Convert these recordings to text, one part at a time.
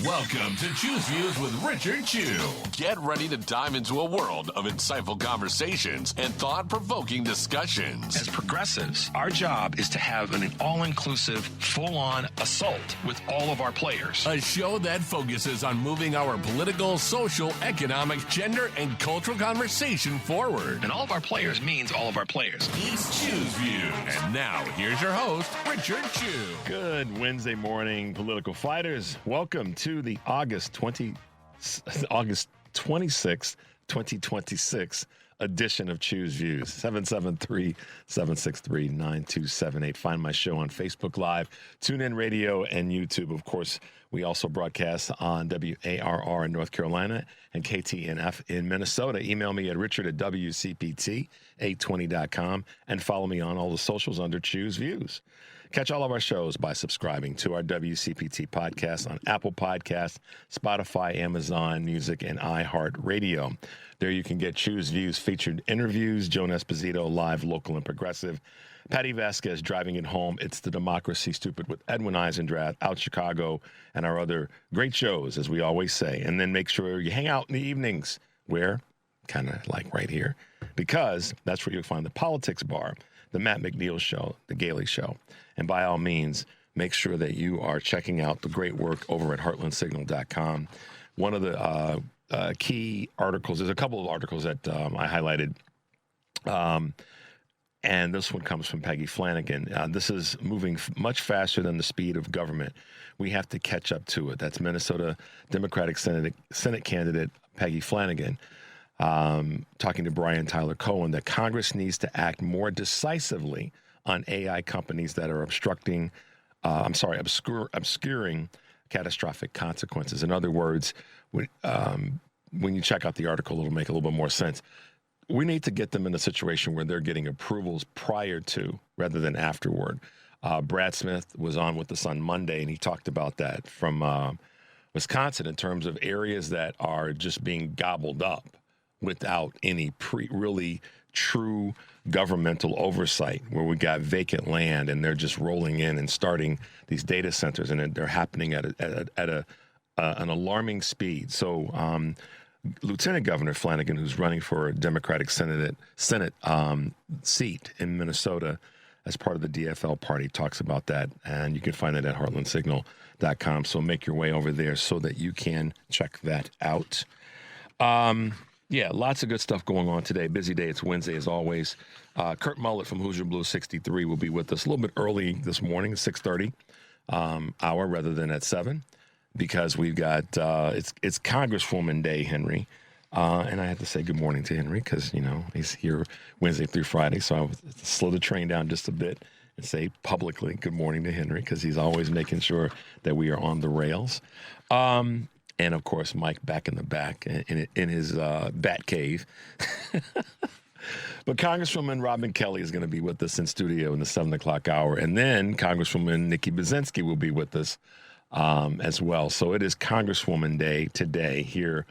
Welcome to Choose Views with Richard Chew. Get ready to dive into a world of insightful conversations and thought-provoking discussions. As progressives, our job is to have an all-inclusive, full-on assault with all of our players. A show that focuses on moving our political, social, economic, gender, and cultural conversation forward. And all of our players means all of our players. It's Choose Views. And now, here's your host, Richard Chew. Good Wednesday morning, political fighters. Welcome to the August 26th, 2026 edition of Choose Views. 773-763-9278. Find my show on Facebook Live, TuneIn Radio, and YouTube. Of course, we also broadcast on WARR in North Carolina and KTNF in Minnesota. Email me at richard@WCPT820.com and follow me on all the socials under Choose Views. Catch all of our shows by subscribing to our WCPT podcast on Apple Podcasts, Spotify, Amazon Music, and iHeartRadio. There you can get Choose Views featured interviews, Joan Esposito, live, local, and progressive. Patty Vasquez, Driving It Home, It's the Democracy Stupid with Edwin Eisendrath, Out Chicago, and our other great shows, as we always say. And then make sure you hang out in the evenings, where? Kind of like right here, because that's where you'll find the Politics Bar, the Matt McNeil Show, the Gailey Show. And by all means, make sure that you are checking out the great work over at heartlandsignal.com. One of the key articles, there's a couple of articles that I highlighted, and this one comes from Peggy Flanagan. This is moving much faster than the speed of government. We have to catch up to it. That's Minnesota Democratic Senate candidate Peggy Flanagan talking to Brian Tyler Cohen that Congress needs to act more decisively on AI companies that are obscuring catastrophic consequences. In other words, when you check out the article, it'll make a little bit more sense. We need to get them in a situation where they're getting approvals prior to rather than afterward. Brad Smith was on with us on Monday, and he talked about that from Wisconsin in terms of areas that are just being gobbled up without any really true governmental oversight, where we got vacant land and they're just rolling in and starting these data centers, and they're happening at an alarming speed. So Lieutenant Governor Flanagan, who's running for a Democratic Senate seat in Minnesota as part of the DFL party, talks about that, and you can find it at heartlandsignal.com. So make your way over there so that you can check that out. Yeah, lots of good stuff going on today. Busy day. It's Wednesday, as always. Kurt Mullett from Hoosier Blue 63 will be with us a little bit early this morning, 6:30 hour rather than at 7, because we've got it's Congresswoman Day, Henry. And I have to say good morning to Henry because, he's here Wednesday through Friday. So I would slow the train down just a bit and say publicly good morning to Henry because he's always making sure that we are on the rails. And, of course, Mike back in the back in his bat cave. But Congresswoman Robin Kelly is going to be with us in studio in the 7 o'clock hour. And then Congresswoman Nikki Buzinski will be with us as well. So it is Congresswoman Day today here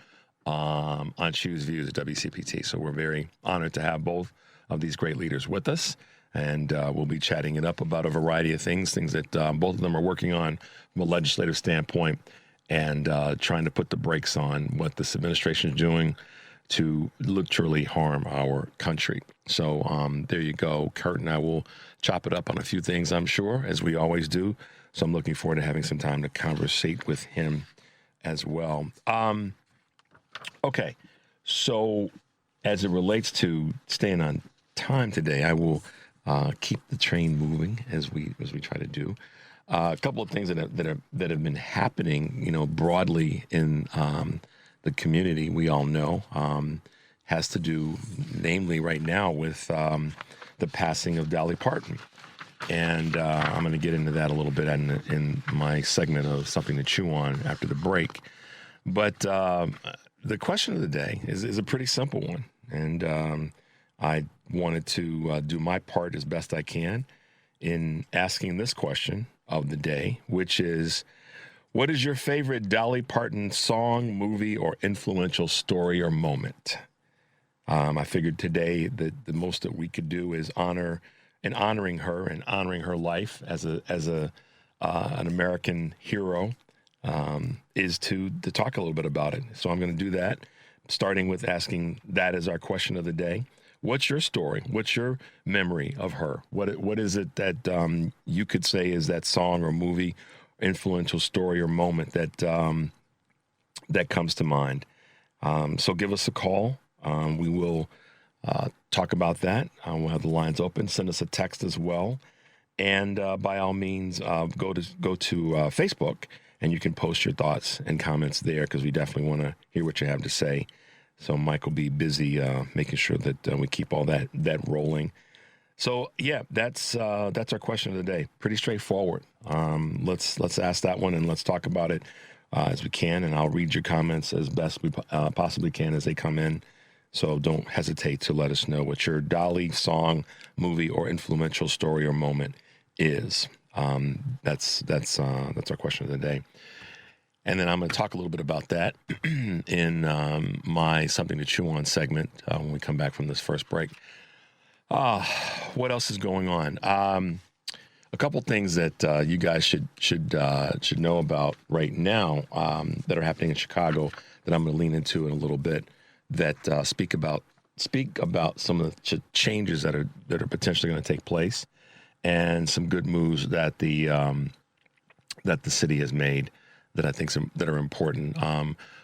on Choose Views at WCPT. So we're very honored to have both of these great leaders with us. And we'll be chatting it up about a variety of things that both of them are working on from a legislative standpoint, and trying to put the brakes on what this administration is doing to literally harm our country. So there you go. Kurt and I will chop it up on a few things, I'm sure, as we always do. So I'm looking forward to having some time to conversate with him as well. Okay, so as it relates to staying on time today, I will keep the train moving as we try to do. A couple of things that have been happening, broadly in the community, we all know, has to do, namely right now, with the passing of Dolly Parton. And I'm going to get into that a little bit in my segment of Something to Chew On after the break. But the question of the day is a pretty simple one. And I wanted to do my part as best I can in asking this question of the day, which is, what is your favorite Dolly Parton song, movie, or influential story or moment? I figured today that the most that we could do is honoring her life as an American hero, is to talk a little bit about it. So I'm going to do that, starting with asking that as our question of the day. What's your story? What's your memory of her? What is it that you could say is that song or movie, influential story or moment that that comes to mind? So give us a call. We will talk about that. We'll have the lines open. Send us a text as well. And by all means, go to Facebook, and you can post your thoughts and comments there, because we definitely want to hear what you have to say. So Mike will be busy making sure that we keep all that rolling. So yeah, that's our question of the day. Pretty straightforward. Let's ask that one, and let's talk about it as we can. And I'll read your comments as best we possibly can as they come in. So don't hesitate to let us know what your Dolly song, movie, or influential story or moment is. That's our question of the day. And then I'm going to talk a little bit about that in my Something to Chew On segment when we come back from this first break. What else is going on? A couple things that you guys should know about right now that are happening in Chicago that I'm going to lean into in a little bit, that speak about some of the changes that are potentially going to take place, and some good moves that the city has made that I think that are important.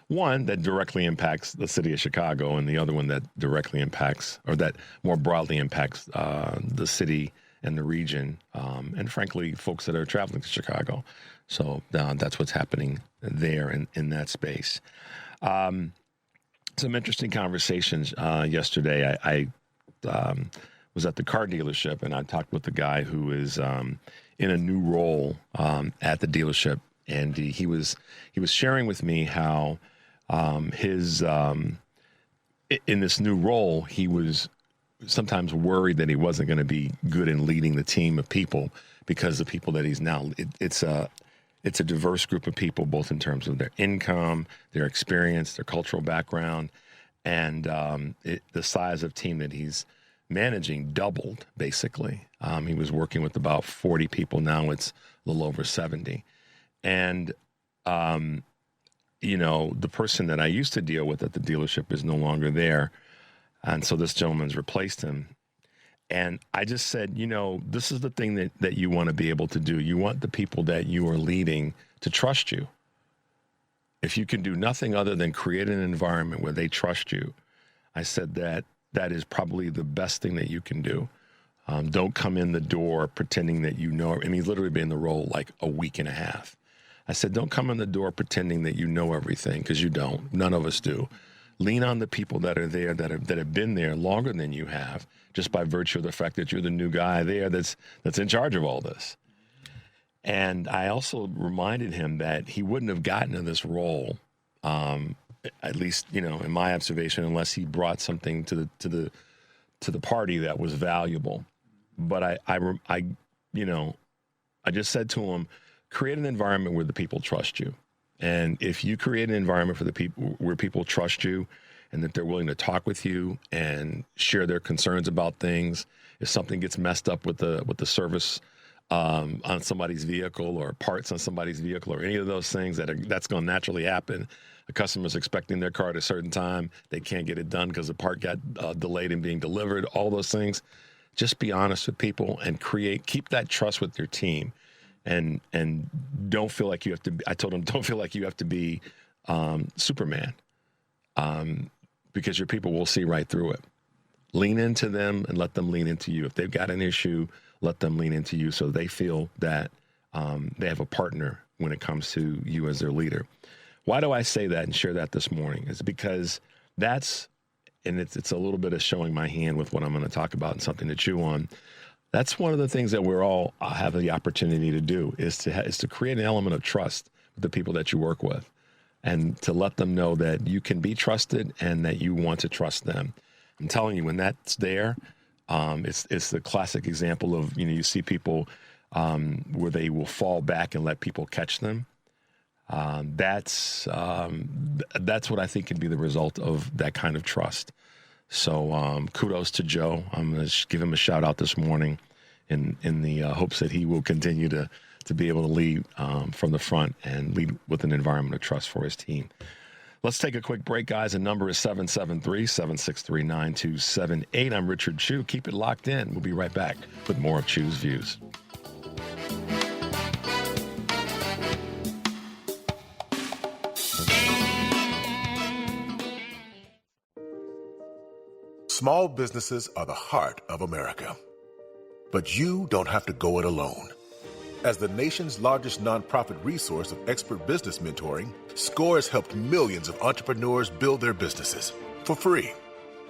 One that directly impacts the city of Chicago, and the other one that directly impacts, or that more broadly impacts the city and the region, and frankly, folks that are traveling to Chicago. So that's what's happening there in that space. Some interesting conversations yesterday. I was at the car dealership, and I talked with the guy who is in a new role at the dealership, and he was sharing with me how his in this new role, he was sometimes worried that he wasn't going to be good in leading the team of people, because the people that he's now, it's a diverse group of people, both in terms of their income, their experience, their cultural background, and the size of team that he's managing doubled, basically. He was working with about 40 people. Now it's a little over 70. And, the person that I used to deal with at the dealership is no longer there. And so this gentleman's replaced him. And I just said, this is the thing that you want to be able to do. You want the people that you are leading to trust you. If you can do nothing other than create an environment where they trust you, I said that is probably the best thing that you can do. Don't come in the door pretending that you know, and he's literally been in the role like a week and a half. I said, don't come in the door pretending that you know everything, because you don't. None of us do. Lean on the people that are there, that have been there longer than you have, just by virtue of the fact that you're the new guy there that's in charge of all this. And I also reminded him that he wouldn't have gotten in this role, at least, in my observation, unless he brought something to the party that was valuable. But I just said to him, create an environment where the people trust you. And if you create an environment for the people where people trust you, and that they're willing to talk with you and share their concerns about things, if something gets messed up with the service on somebody's vehicle, or parts on somebody's vehicle, or any of those things that's going to naturally happen. The customer's expecting their car at a certain time. They can't get it done because the part got delayed in being delivered. All those things. Just be honest with people and keep that trust with your team. And don't feel like you have to. I told him, don't feel like you have to be Superman, because your people will see right through it. Lean into them and let them lean into you. If they've got an issue, let them lean into you, so they feel that they have a partner when it comes to you as their leader. Why do I say that and share that this morning? It's because it's a little bit of showing my hand with what I'm going to talk about, and something to chew on. That's one of the things that we're all have the opportunity to do, is to create an element of trust with the people that you work with, and to let them know that you can be trusted and that you want to trust them. I'm telling you, when that's there, it's the classic example of, you see people where they will fall back and let people catch them. That's what I think can be the result of that kind of trust. So kudos to Joe. I'm going to give him a shout out this morning in the hopes that he will continue to to be able to lead from the front and lead with an environment of trust for his team. Let's take a quick break, guys. The number is 773-763-9278. I'm Richard Chew. Keep it locked in. We'll be right back with more of Chew's Views. Small businesses are the heart of America. But you don't have to go it alone. As the nation's largest nonprofit resource of expert business mentoring, SCORE has helped millions of entrepreneurs build their businesses for free.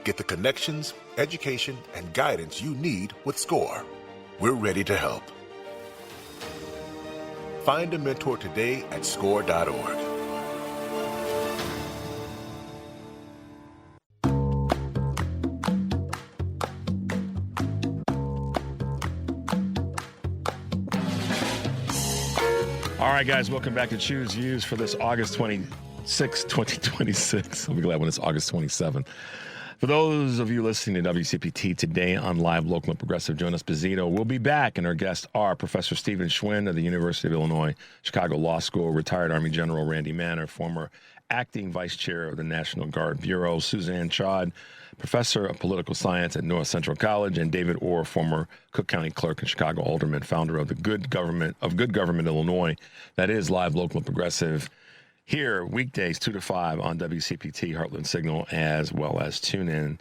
Get the connections, education, and guidance you need with SCORE. We're ready to help. Find a mentor today at SCORE.org. All right, guys, welcome back to Chew's Views for this August 26, 2026. I'll be glad when it's August 27th. For those of you listening to WCPT today on Live, Local, and Progressive, Jonas Pizzito will be back, and our guests are Professor Stephen Schwinn of the University of Illinois Chicago Law School, retired Army General Randy Manner, former acting vice chair of the National Guard Bureau, Suzanne Chod, professor of political science at North Central College, and David Orr, former Cook County clerk and Chicago alderman, founder of the Good Government Illinois. That is Live, Local, and Progressive. Here, weekdays 2 to 5 on WCPT, Heartland Signal, as well as TuneIn.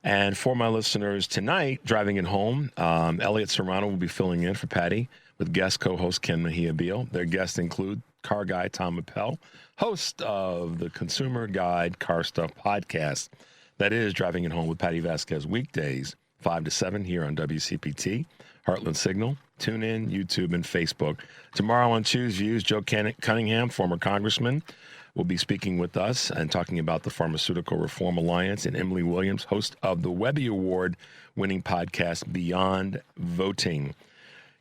And for my listeners tonight, driving it home, Elliot Serrano will be filling in for Patty with guest co-host Ken Mejia Beal. Their guests include car guy Tom Appel, host of the Consumer Guide Car Stuff podcast. That is Driving It Home with Patty Vasquez, weekdays 5 to 7 here on WCPT, Heartland Signal, TuneIn, YouTube, and Facebook. Tomorrow on Chew's Views, Joe Cunningham, former congressman, will be speaking with us and talking about the Pharmaceutical Reform Alliance, and Emily Williams, host of the Webby Award-winning podcast Beyond Voting.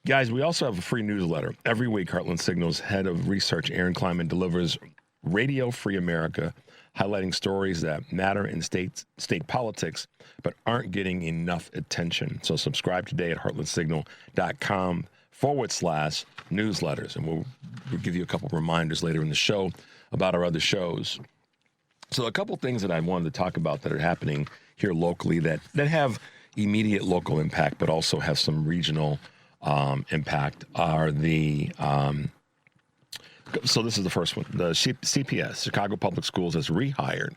Guys, we also have a free newsletter. Every week, Heartland Signal's head of research, Aaron Kleinman, delivers Radio Free America, highlighting stories that matter in state politics but aren't getting enough attention. So subscribe today at heartlandsignal.com/newsletters. And we'll give you a couple of reminders later in the show about our other shows. So a couple things that I wanted to talk about that are happening here locally that have immediate local impact but also have some regional impact are the so this is the first one. The CPS, Chicago Public Schools, has rehired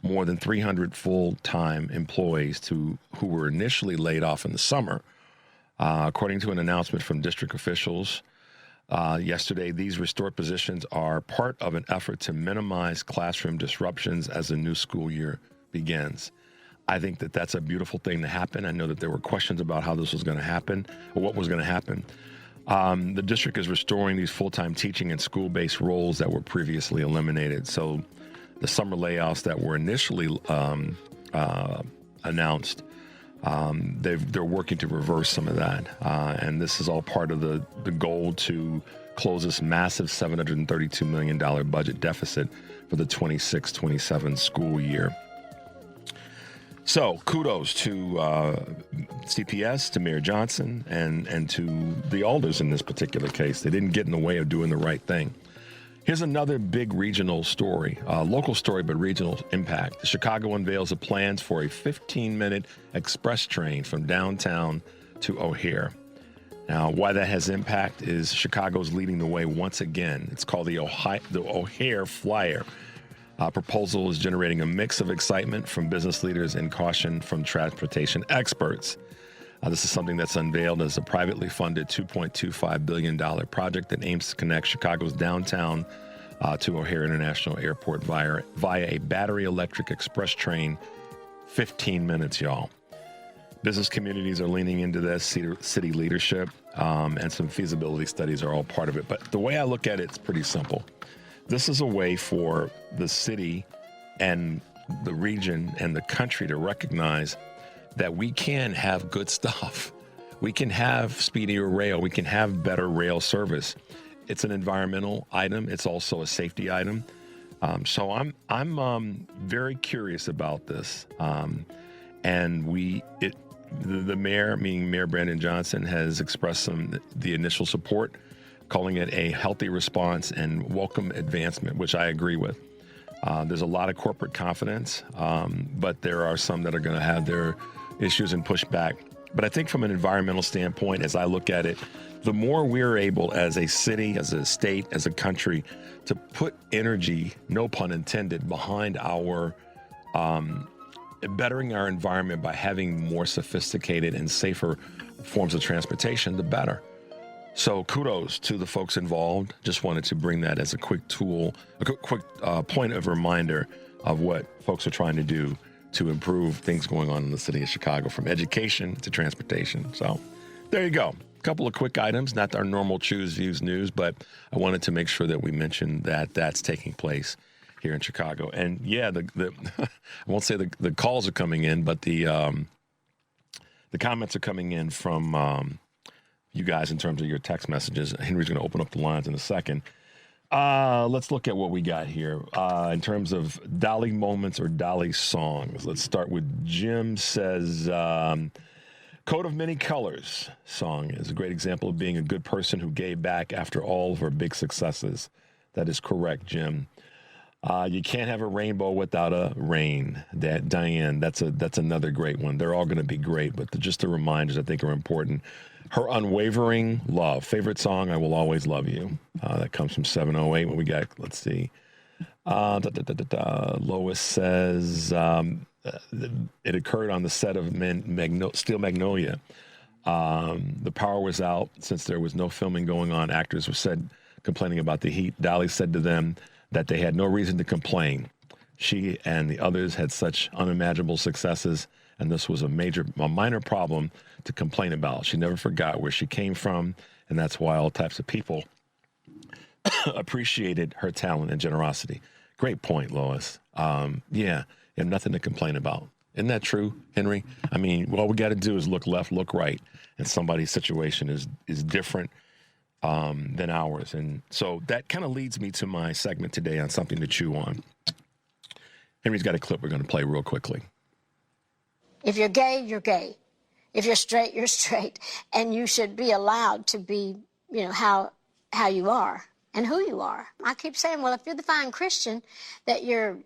more than 300 full-time employees who were initially laid off in the summer. According to an announcement from district officials yesterday, these restored positions are part of an effort to minimize classroom disruptions as the new school year begins. I think that that's a beautiful thing to happen. I know that there were questions about how this was going to happen or what was going to happen. The district is restoring these full-time teaching and school-based roles that were previously eliminated. So the summer layoffs that were initially announced, they're working to reverse some of that. And this is all part of the goal to close this massive $732 million budget deficit for the 26-27 school year. So kudos to CPS, to Mayor Johnson, and to the alders in this particular case. They didn't get in the way of doing the right thing. Here's another big regional story, local story, but regional impact. Chicago unveils the plans for a 15-minute express train from downtown to O'Hare. Now, why that has impact is Chicago's leading the way once again. It's called the O'Hare Flyer. Proposal is generating a mix of excitement from business leaders and caution from transportation experts. This is something that's unveiled as a privately funded $2.25 billion project that aims to connect Chicago's downtown to O'Hare International Airport via a battery electric express train. 15 minutes, y'all. Business communities are leaning into this, city leadership, and some feasibility studies are all part of it. But the way I look at it, it's pretty simple. This is a way for the city and the region and the country to recognize that we can have good stuff. We can have speedier rail. We can have better rail service. It's an environmental item. It's also a safety item. So I'm very curious about this. And the mayor, meaning Mayor Brandon Johnson, has expressed the initial support, calling it a healthy response and welcome advancement, which I agree with. There's a lot of corporate confidence, but there are some that are going to have their issues and push back. But I think from an environmental standpoint, as I look at it, the more we're able as a city, as a state, as a country, to put energy, no pun intended, behind our bettering our environment by having more sophisticated and safer forms of transportation, the better. So kudos to the folks involved. Just wanted to bring that as a quick tool, a quick point of reminder of what folks are trying to do to improve things going on in the city of Chicago, from education to transportation. So there you go. A couple of quick items, not our normal Choose Views news, but I wanted to make sure that we mentioned that that's taking place here in Chicago. And yeah, the I won't say the calls are coming in, but the comments are coming in from you guys in terms of your text messages. Henry's going to open up the lines in a second. Let's look at what we got here in terms of Dolly moments or Dolly songs. Let's start with Jim says, Coat of Many Colors song is a great example of being a good person who gave back after all of her big successes. That is correct, Jim. You can't have a rainbow without a rain. Diane, that's another great one. They're all going to be great, but just the reminders I think are important. Her Unwavering Love. Favorite song, I Will Always Love You. That comes from 708. What we got? Let's see. Lois says it occurred on the set of Steel Magnolia. The power was out since there was no filming going on. Actors were complaining about the heat. Dolly said to them that they had no reason to complain. She and the others had such unimaginable successes, and this was a minor problem to complain about. She never forgot where she came from, and that's why all types of people appreciated her talent and generosity. Great point, Lois. Yeah, you have nothing to complain about. Isn't that true, Henry? I mean, all we got to do is look left, look right, and somebody's situation is different than ours. And so that kind of leads me to my segment today on Something to Chew On. Henry's got a clip we're going to play real quickly. If you're gay, you're gay. If you're straight, you're straight. And you should be allowed to be, how you are and who you are. I keep saying, well, if you're the fine Christian that you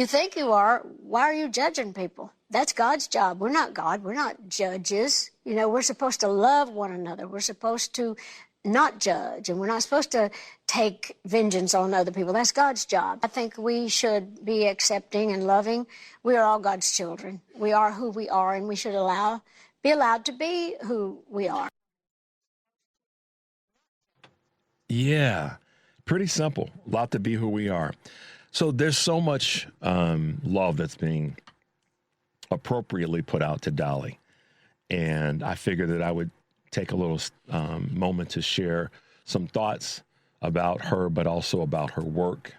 think you are, why are you judging people? That's God's job. We're not God. We're not judges. We're supposed to love one another. We're supposed to not judge, and we're not supposed to take vengeance on other people. That's God's job. I think we should be accepting and loving. We are all God's children. We are who we are, and we should be allowed to be who we are. Yeah, pretty simple. A lot to be who we are. So there's so much love that's being appropriately put out to Dolly, and I figured that I would take a little moment to share some thoughts about her, but also about her work.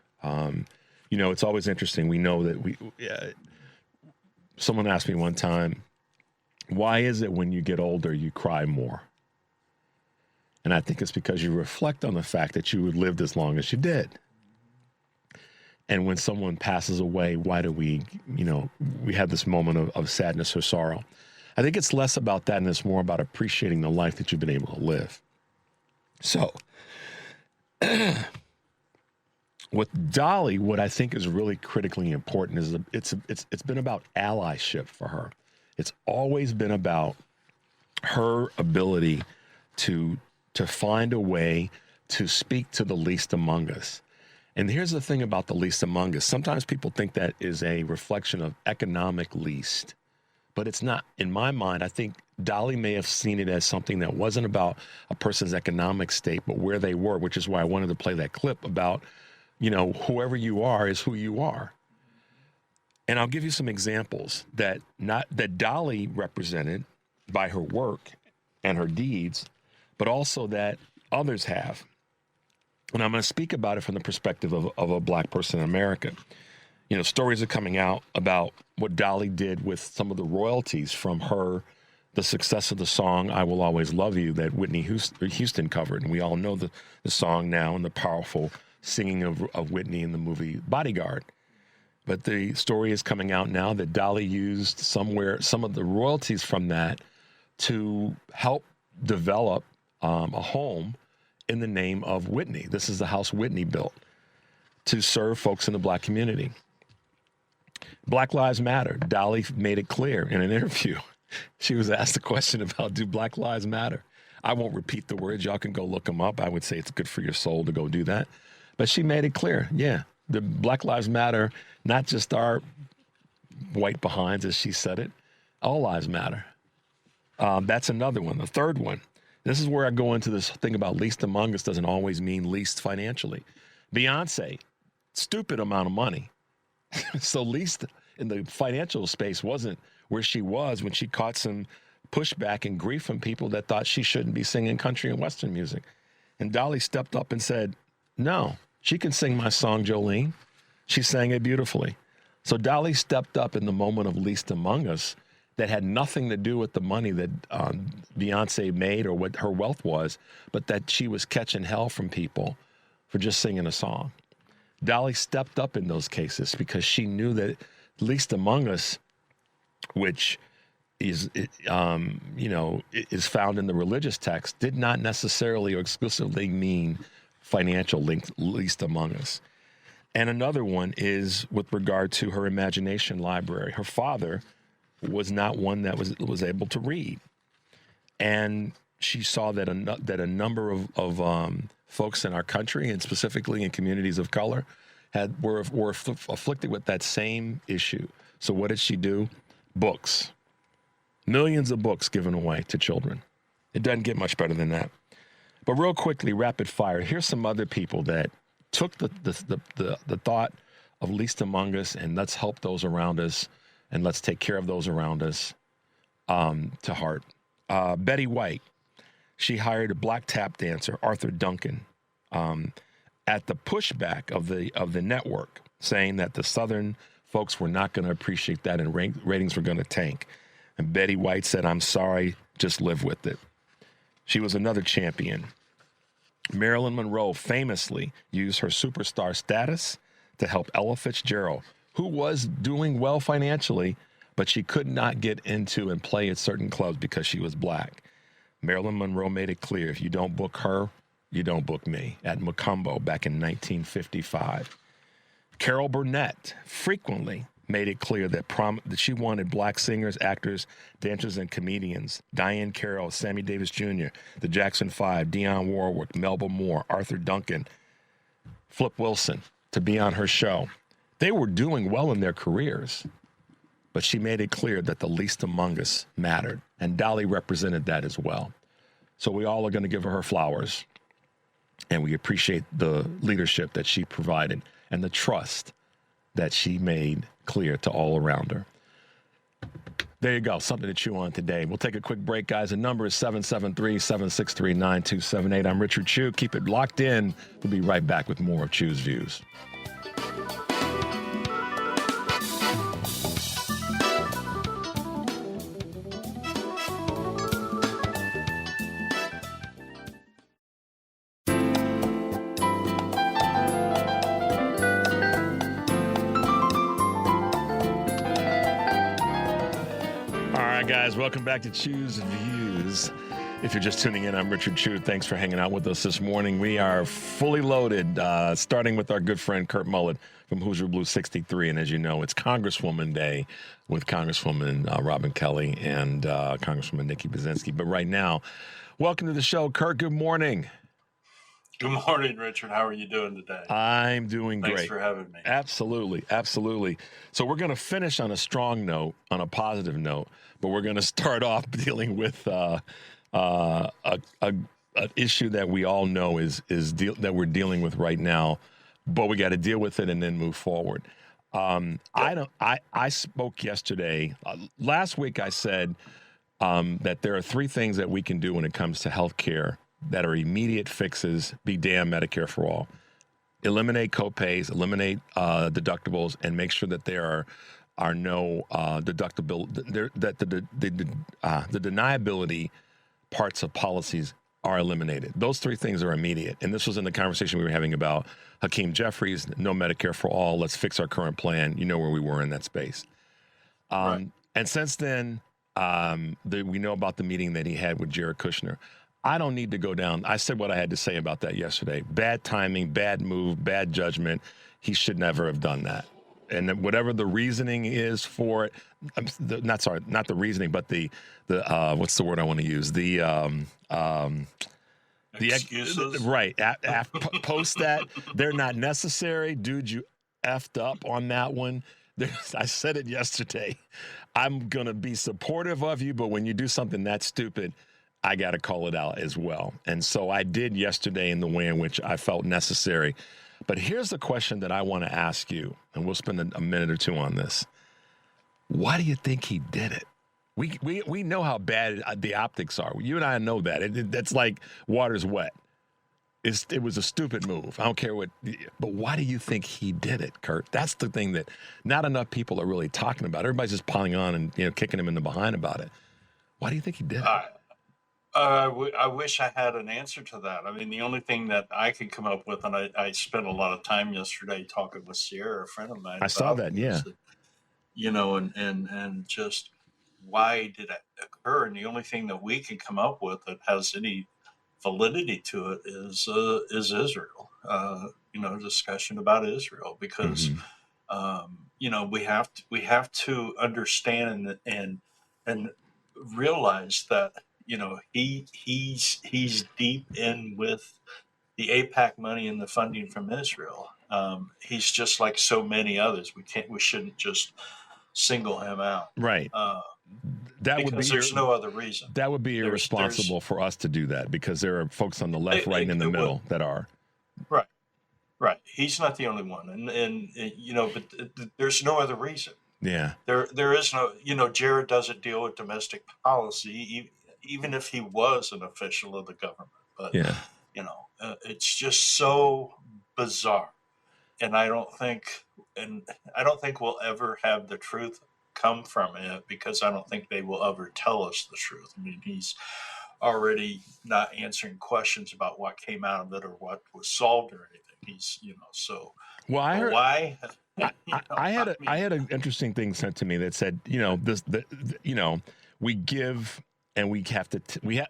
It's always interesting. We know that someone asked me one time, why is it when you get older, you cry more? And I think it's because you reflect on the fact that you lived as long as you did. And when someone passes away, why do we have this moment of sadness or sorrow? I think it's less about that, and it's more about appreciating the life that you've been able to live. So, with Dolly, what I think is really critically important is it's been about allyship for her. It's always been about her ability to find a way to speak to the least among us. And here's the thing about the least among us. Sometimes people think that is a reflection of economic least. But it's not. In my mind, I think Dolly may have seen it as something that wasn't about a person's economic state, but where they were, which is why I wanted to play that clip about, whoever you are is who you are. And I'll give you some examples that Dolly represented by her work and her deeds, but also that others have. And I'm going to speak about it from the perspective of a black person in America. Stories are coming out about what Dolly did with some of the royalties from the success of the song, I Will Always Love You, that Whitney Houston covered. And we all know the song now and the powerful singing of Whitney in the movie Bodyguard. But the story is coming out now that Dolly used some of the royalties from that to help develop a home in the name of Whitney. This is the house Whitney built to serve folks in the black community. Black Lives Matter. Dolly made it clear in an interview. She was asked a question about, do Black Lives Matter? I won't repeat the words. Y'all can go look them up. I would say it's good for your soul to go do that. But she made it clear. Yeah, the Black Lives Matter, not just our white behinds, as she said it. All lives matter. That's another one. The third one. This is where I go into this thing about least among us doesn't always mean least financially. Beyonce, stupid amount of money. So least in the financial space wasn't where she was when she caught some pushback and grief from people that thought she shouldn't be singing country and Western music. And Dolly stepped up and said, no, she can sing my song, Jolene. She sang it beautifully. So Dolly stepped up in the moment of least among us that had nothing to do with the money that Beyonce made or what her wealth was, but that she was catching hell from people for just singing a song. Dolly stepped up in those cases because she knew that least among us, which is, is found in the religious text, did not necessarily or exclusively mean financial least among us. And another one is with regard to her imagination library. Her father was not one that was able to read. And she saw that a number of folks in our country, and specifically in communities of color, were afflicted with that same issue. So what did she do? Books. Millions of books given away to children. It doesn't get much better than that. But real quickly, rapid fire, here's some other people that took the thought of least among us and let's help those around us and let's take care of those around us to heart. Betty White, she hired a black tap dancer, Arthur Duncan, at the pushback of the network, saying that the Southern folks were not going to appreciate that and ratings were going to tank. And Betty White said, I'm sorry, just live with it. She was another champion. Marilyn Monroe famously used her superstar status to help Ella Fitzgerald, who was doing well financially, but she could not get into and play at certain clubs because she was black. Marilyn Monroe made it clear, if you don't book her, you don't book me, at Macumbo back in 1955. Carol Burnett frequently made it clear that she wanted black singers, actors, dancers, and comedians. Diane Carroll, Sammy Davis Jr., the Jackson 5, Dionne Warwick, Melba Moore, Arthur Duncan, Flip Wilson to be on her show. They were doing well in their careers, but she made it clear that the least among us mattered, and Dolly represented that as well. So we all are going to give her flowers, and we appreciate the leadership that she provided and the trust that she made clear to all around her. There you go, something to chew on today. We'll take a quick break, guys. The number is 773-763-9278. I'm Richard Chew. Keep it locked in. We'll be right back with more of Chew's Views. Guys, welcome back to Chew's Views. If you're just tuning in, I'm Richard Chew. Thanks for hanging out with us this morning. We are fully loaded, starting with our good friend Kurt Mullett from Hoosier Blue 63. And as you know, it's Congresswoman Day with Congresswoman Robin Kelly and Congresswoman Nikki Brzezinski. But right now, welcome to the show, Kurt. Good morning. Good morning, Richard. How are you doing today? I'm doing great. Thanks for having me. Absolutely. Absolutely. So we're going to finish on a strong note, on a positive note, but we're going to start off dealing with an issue that we all know that we're dealing with right now, but we got to deal with it and then move forward. I spoke yesterday. Last week I said that there are three things that we can do when it comes to health care that are immediate fixes. Be damn Medicare for all. Eliminate copays, eliminate deductibles, and make sure that there are no deductible, that the deniability parts of policies are eliminated. Those three things are immediate. And this was in the conversation we were having about Hakeem Jeffries, no Medicare for all, let's fix our current plan. You know where we were in that space. Right. And since then, we know about the meeting that he had with Jared Kushner. I don't need to go down. I said what I had to say about that yesterday. Bad timing, bad move, bad judgment. He should never have done that. And whatever the reasoning is for it, not the reasoning, but the what's the word I want to use? The Excuses. Right. Post that. They're not necessary. Dude, you effed up on that one. I said it yesterday. I'm going to be supportive of you, but when you do something that stupid, I got to call it out as well. And so I did yesterday in the way in which I felt necessary. But here's the question that I want to ask you, and we'll spend a minute or two on this. Why do you think he did it? We know how bad the optics are. You and I know that. That's like water's wet. It was a stupid move. I don't care what. But why do you think he did it, Kurt? That's the thing that not enough people are really talking about. Everybody's just piling on and kicking him in the behind about it. Why do you think he did it? I wish I had an answer to that. I mean, the only thing that I could come up with, and I spent a lot of time yesterday talking with Sierra, a friend of mine. I saw that, yeah. And just why did it occur? And the only thing that we can come up with that has any validity to it is Israel. Discussion about Israel, because we have to understand and realize that he's deep in with the AIPAC money and the funding from Israel. He's just like so many others. We shouldn't just single him out. Right. There's no other reason. That would be irresponsible for us to do that, because there are folks on the left, right, and in the middle that are. Right. He's not the only one, but there's no other reason. Yeah. There is no. Jared doesn't deal with domestic policy, even if he was an official of the government. But it's just so bizarre, and I don't think we'll ever have the truth come from it, because I don't think they will ever tell us the truth. I mean, he's already not answering questions about what came out of it or what was solved or anything. He's so. Well, I heard why. I had an interesting thing sent to me that said, we give and we have to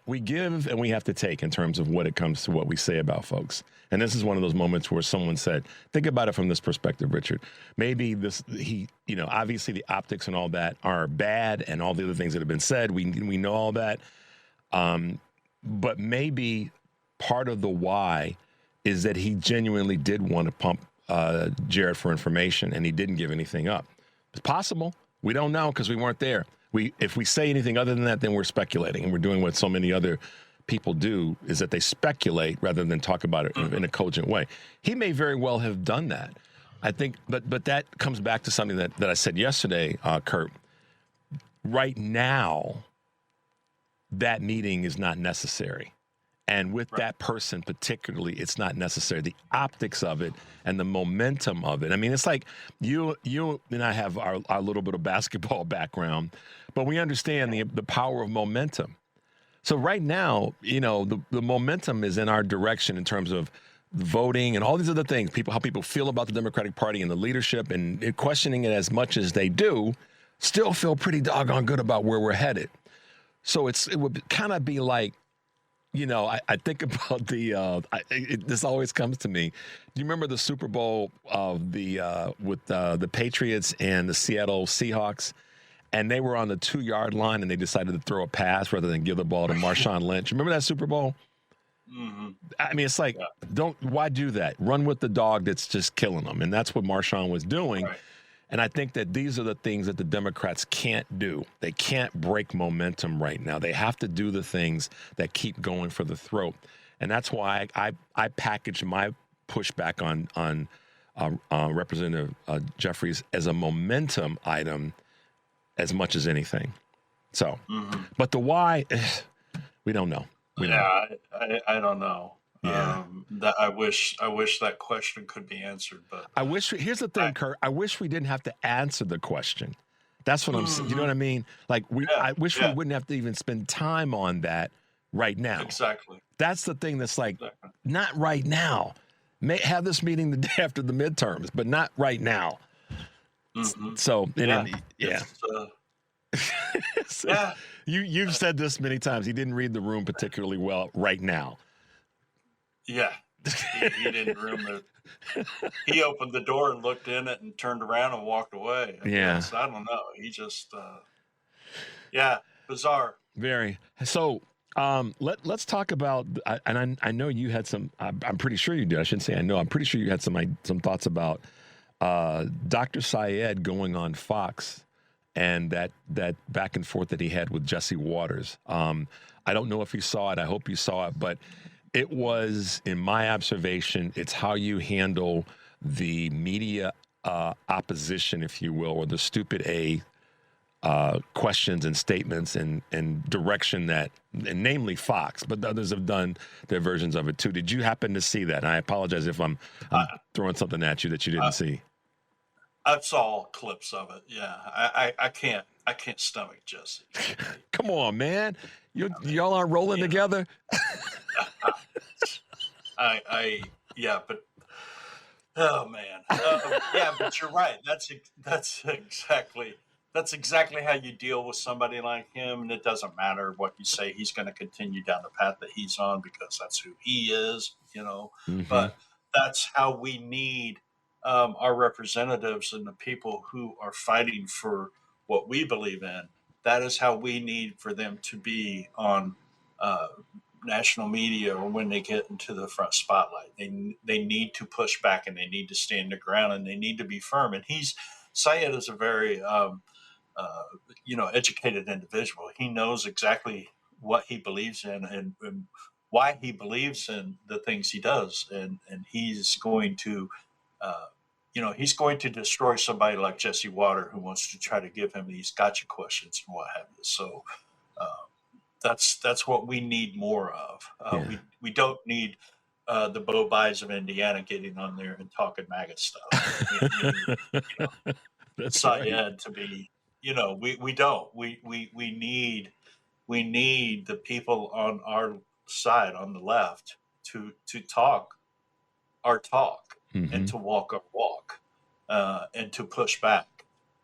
we give and we have to take in terms of what it comes to what we say about folks. And this is one of those moments where someone said, think about it from this perspective, Richard. Maybe obviously the optics and all that are bad, and all the other things that have been said, we know all that. But maybe part of the why is that he genuinely did want to pump Jared for information, and he didn't give anything up. It's possible. We don't know, because we weren't there. If we say anything other than that, then we're speculating, and we're doing what so many other people do, is that they speculate rather than talk about it in a cogent way. He may very well have done that. I think, but that comes back to something that I said yesterday, Kurt. Right now, that meeting is not necessary. And with that person particularly, it's not necessary. The optics of it and the momentum of it. I mean, it's like you and I have our little bit of basketball background, but we understand the power of momentum. So right now, the momentum is in our direction in terms of voting and all these other things. How people feel about the Democratic Party and the leadership, and questioning it as much as they do, still feel pretty doggone good about where we're headed. So it would kind of be like, I think about this always comes to me. Do you remember the Super Bowl of with the Patriots and the Seattle Seahawks? And they were on the 2-yard line, and they decided to throw a pass rather than give the ball to Marshawn Lynch. Remember that Super Bowl? Mm-hmm. I mean, it's like, why do that? Run with the dog that's just killing them. And that's what Marshawn was doing. Right. And I think that these are the things that the Democrats can't do. They can't break momentum right now. They have to do the things that keep going for the throat. And that's why I packaged my pushback on Representative Jeffries as a momentum item as much as anything. So, but the why, we don't know. I don't know. Yeah. I wish that question could be answered, but here's the thing, Kurt. I wish we didn't have to answer the question. That's what I'm saying. You know what I mean? Like I wish we wouldn't have to even spend time on that right now. Exactly. That's the thing that's like, not right now. May have this meeting the day after the midterms, but not right now. Mm-hmm. So, Yeah. You've said this many times. He didn't read the room particularly well right now. Yeah. He didn't room it. He opened the door and looked in it and turned around and walked away. I guess. I don't know. He just, bizarre. Very. So let's talk about, and I know you had some, I'm pretty sure you did. I shouldn't say I know. I'm pretty sure you had some thoughts about Dr. Syed going on Fox and that back and forth that he had with Jesse Waters. I don't know if you saw it. I hope you saw it, but it was, in my observation, it's how you handle the media opposition, if you will, or the stupid questions and statements and direction that, and namely Fox, but others have done their versions of it too. Did you happen to see that? And I apologize if I'm throwing something at you that you didn't see. I saw clips of it. Yeah, I can't stomach Jesse. Come on, man. Y'all aren't rolling together. But oh man, but you're right. That's exactly how you deal with somebody like him, and it doesn't matter what you say. He's going to continue down the path that he's on because that's who he is, Mm-hmm. But that's how we need our representatives and the people who are fighting for what we believe in. That is how we need for them to be on national media or when they get into the front spotlight. They need to push back and they need to stand their ground and they need to be firm. And Syed is a very educated individual. He knows exactly what he believes in and why he believes in the things he does, and he's going to destroy somebody like Jesse Water who wants to try to give him these gotcha questions and what have you. So that's what we need more of. We don't need the Bo Bies of Indiana getting on there and talking MAGA stuff. That's Syed right. To be, we don't. We need the people on our side, on the left, to talk our talk, mm-hmm. and to walk our walk, and to push back,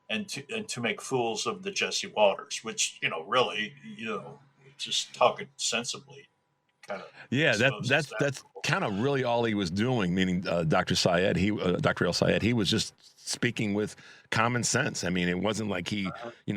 and to make fools of the Jesse Waters, which really, just talking sensibly. Yeah, that's kind of really all he was doing. Meaning, Dr. Syed, Dr. El Syed, he was just speaking with common sense. I mean, it wasn't like he,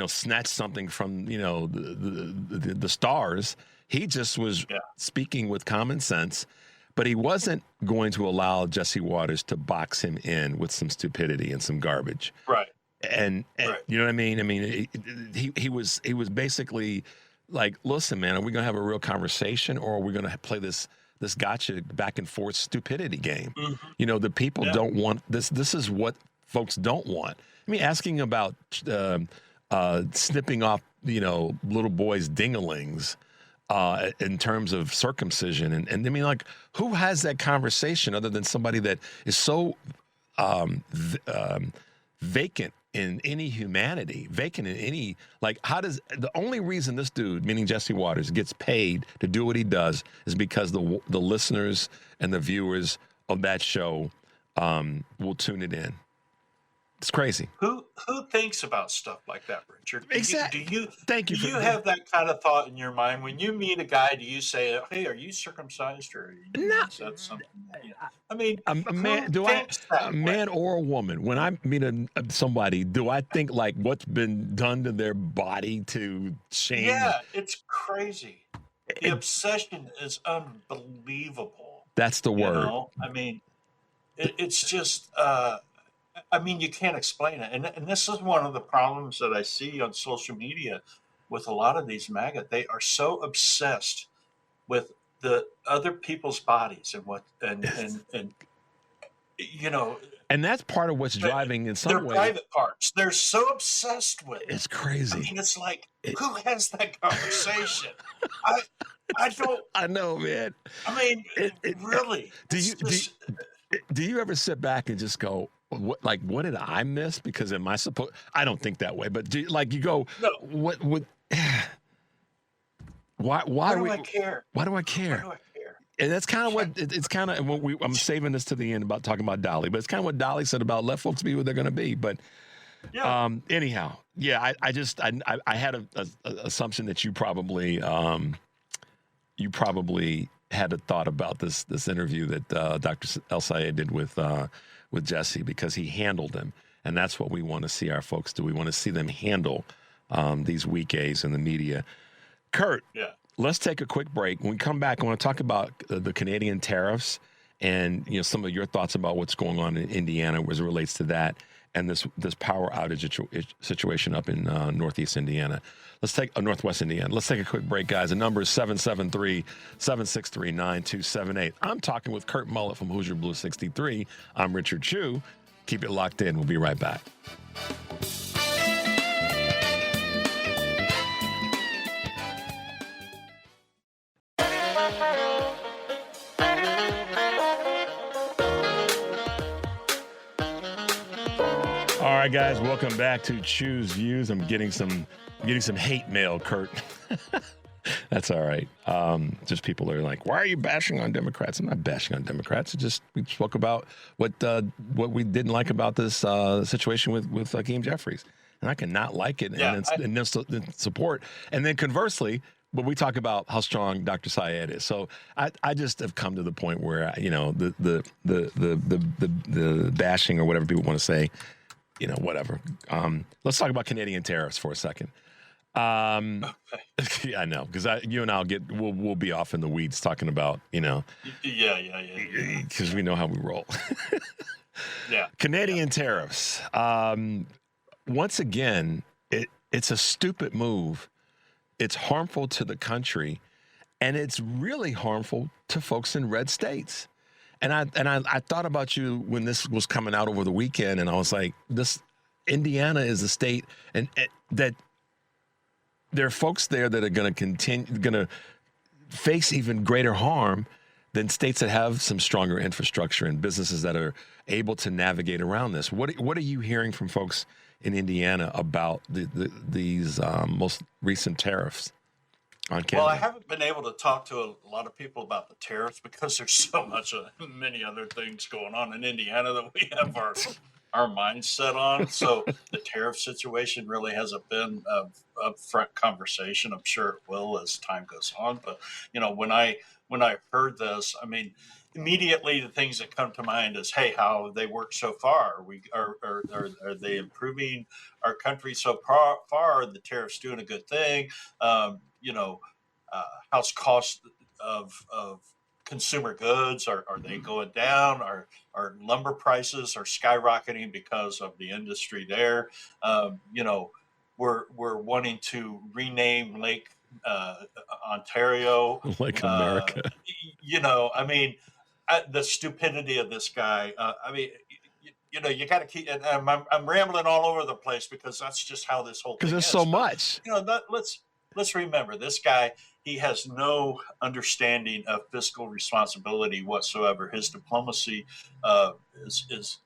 snatched something from the stars. He just was speaking with common sense, but he wasn't going to allow Jesse Waters to box him in with some stupidity and some garbage. Right. And right. You know what I mean? I mean, he was basically like, listen, man, are we going to have a real conversation, or are we going to play this gotcha back and forth stupidity game? Mm-hmm. The people don't want this. This is what folks don't want. I mean, asking about snipping off, little boys' dinglings in terms of circumcision. And I mean, like, who has that conversation other than somebody that is so vacant in any humanity, vacant in any, like, the only reason this dude, meaning Jesse Waters, gets paid to do what he does is because the listeners and the viewers of that show will tune it in. It's crazy. Who thinks about stuff like that, Richard? Exactly. Do you have that kind of thought in your mind when you meet a guy? Do you say, "Hey, are you circumcised?" Or said something? I mean, a man or a woman? When I meet somebody, do I think like what's been done to their body to change? Yeah, it's crazy. The obsession is unbelievable. That's the word. I mean, it's just. You can't explain it. And this is one of the problems that I see on social media with a lot of these MAGA. They are so obsessed with the other people's bodies and and that's part of what's driving in some ways. Their private parts. They're so obsessed with it. It's crazy. I mean, it's like, who has that conversation? I don't. I know, man. I mean, really. Do you ever sit back and just go, what did I miss? Because am I supposed? I don't think that way. But you go, no. What? Why do I care? Why do I care? And that's kind of what it's kind of. I'm saving this to the end about talking about Dolly, but it's kind of what Dolly said about let folks be what they're going to be. But Anyhow, yeah, I had a assumption that you probably had a thought about this interview that Dr. El-Sayed did with Jesse, because he handled them, and that's what we want to see our folks do. We want to see them handle these weak A's in the media. Kurt, let's take a quick break. When we come back, I want to talk about the Canadian tariffs and some of your thoughts about what's going on in Indiana as it relates to that, and this power outage situation up in Northwest Indiana. Let's take a quick break, guys. The number is 773-763-9278. I'm talking with Kurt Mullett from Hoosier Blue 63. I'm Richard Chu. Keep it locked in. We'll be right back. All right, guys, welcome back to Chu's Views. I'm getting some hate mail, Kurt. That's all right. Just people are like, why are you bashing on Democrats? I'm not bashing on Democrats. We spoke about what we didn't like about this situation with Hakeem Jeffries, and I cannot like it and then support. And then conversely, but we talk about how strong Dr. Sayed is. So I just have come to the point where the bashing or whatever people want to say. Whatever. Let's talk about Canadian tariffs for a second. Yeah, I know, because you and I'll we'll be off in the weeds talking about, because we know how we roll. Canadian tariffs. Once again, it's a stupid move. It's harmful to the country, and it's really harmful to folks in red states. And I thought about you when this was coming out over the weekend, and I was like, Indiana is a state, and that there are folks there that are going to face even greater harm than states that have some stronger infrastructure and businesses that are able to navigate around this. What are you hearing from folks in Indiana about these most recent tariffs on Canada? Well, I haven't been able to talk to a lot of people about the tariffs because there's so many other things going on in Indiana that we have our minds set on. So the tariff situation really hasn't been a front conversation. I'm sure it will as time goes on. But when I heard this, I mean, immediately the things that come to mind is, hey, how have they worked so far? Are they improving our country so far? Are the tariffs doing a good thing? How's cost of consumer goods? Are they going down? Are lumber prices are skyrocketing because of the industry there? We're wanting to rename Lake Ontario, Lake America. The stupidity of this guy. You got to keep. And I'm rambling all over the place because that's just how this whole thing is. Because there's so much. Let's remember, this guy, he has no understanding of fiscal responsibility whatsoever. His diplomacy is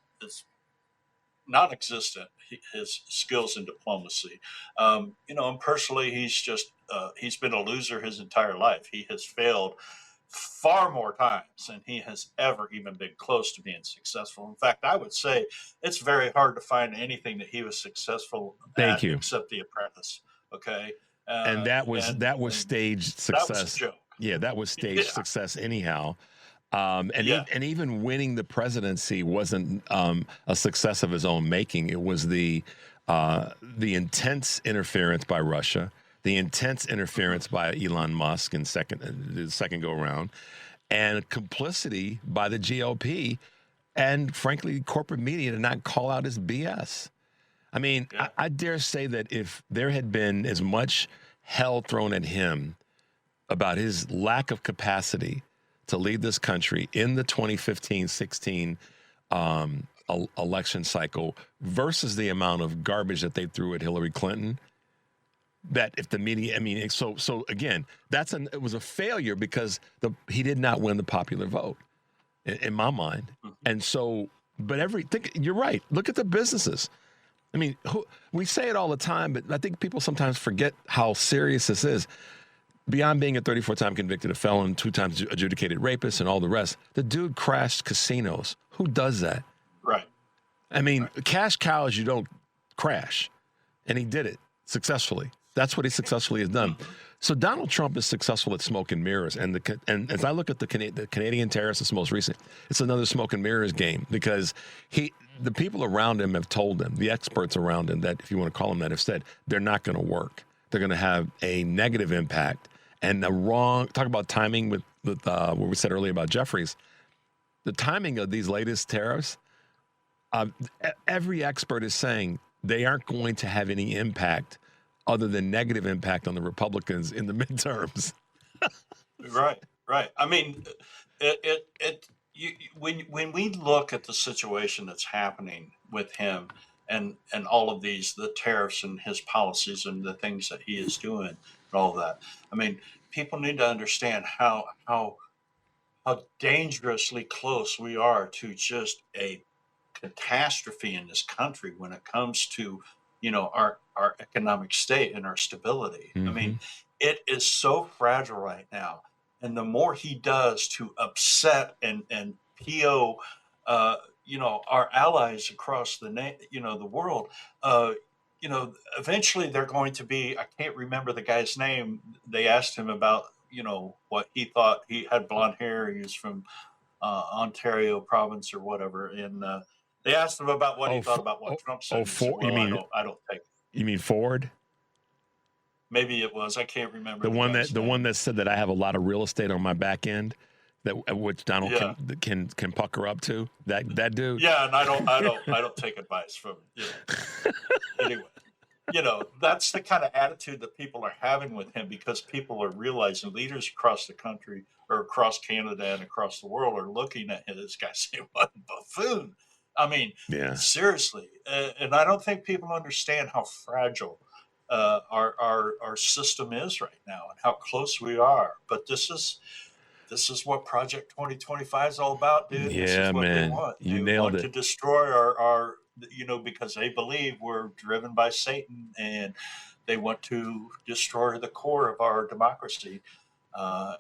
non-existent. His skills in diplomacy, and personally, he's been a loser his entire life. He has failed far more times than he has ever even been close to being successful. In fact, I would say it's very hard to find anything that he was successful at except The Apprentice. Okay. And that was staged success. That was a joke. Yeah, that was staged success anyhow. And even winning the presidency wasn't a success of his own making. It was the intense interference by Russia, the intense interference by Elon Musk in the second go around, and complicity by the GOP and, frankly, corporate media to not call out his BS. I mean, I dare say that if there had been as much hell thrown at him about his lack of capacity to lead this country in the 2015-16 election cycle versus the amount of garbage that they threw at Hillary Clinton, that if the media, so again, it was a failure because he did not win the popular vote in my mind. And so, you're right. Look at the businesses. I mean, we say it all the time, but I think people sometimes forget how serious this is. Beyond being a 34-time convicted felon, 2 times adjudicated rapist, and all the rest, the dude crashed casinos. Who does that? Right. I mean, cash cows you don't crash. And he did it successfully. That's what he successfully has done. So Donald Trump is successful at smoke and mirrors. And as I look at the Canadian tariffs, it's most recent, it's another smoke and mirrors game because the people around him have told him, the experts around him, that if you want to call them that, have said they're not going to work. They're going to have a negative impact and talk about timing with what we said earlier about Jeffries. The timing of these latest tariffs, every expert is saying they aren't going to have any impact other than negative impact on the Republicans in the midterms. Right. I mean, when we look at the situation that's happening with him and all of the tariffs and his policies and the things that he is doing and all that, I mean, people need to understand how dangerously close we are to just a catastrophe in this country when it comes to our economic state and our stability. I mean, it is so fragile right now. And the more he does to upset and PO, our allies across the world, eventually they're going to be, I can't remember the guy's name. They asked him about, what he thought. He had blonde hair. He was from Ontario province or whatever. And, they asked him about what he thought about what Trump said. Ford, well, I don't take it. You mean Ford? Maybe it was. I can't remember. The one that said that I have a lot of real estate on my back end, which Donald can pucker up to. That dude. Yeah, and I don't take advice from Anyway, that's the kind of attitude that people are having with him because people are realizing, leaders across the country or across Canada and across the world are looking at this guy saying, "What a buffoon." I mean, seriously, and I don't think people understand how fragile our system is right now and how close we are. But this is what Project 2025 is all about, dude. Yeah, this is what man, they want. You they nailed want it. To destroy our because they believe we're driven by Satan and they want to destroy the core of our democracy.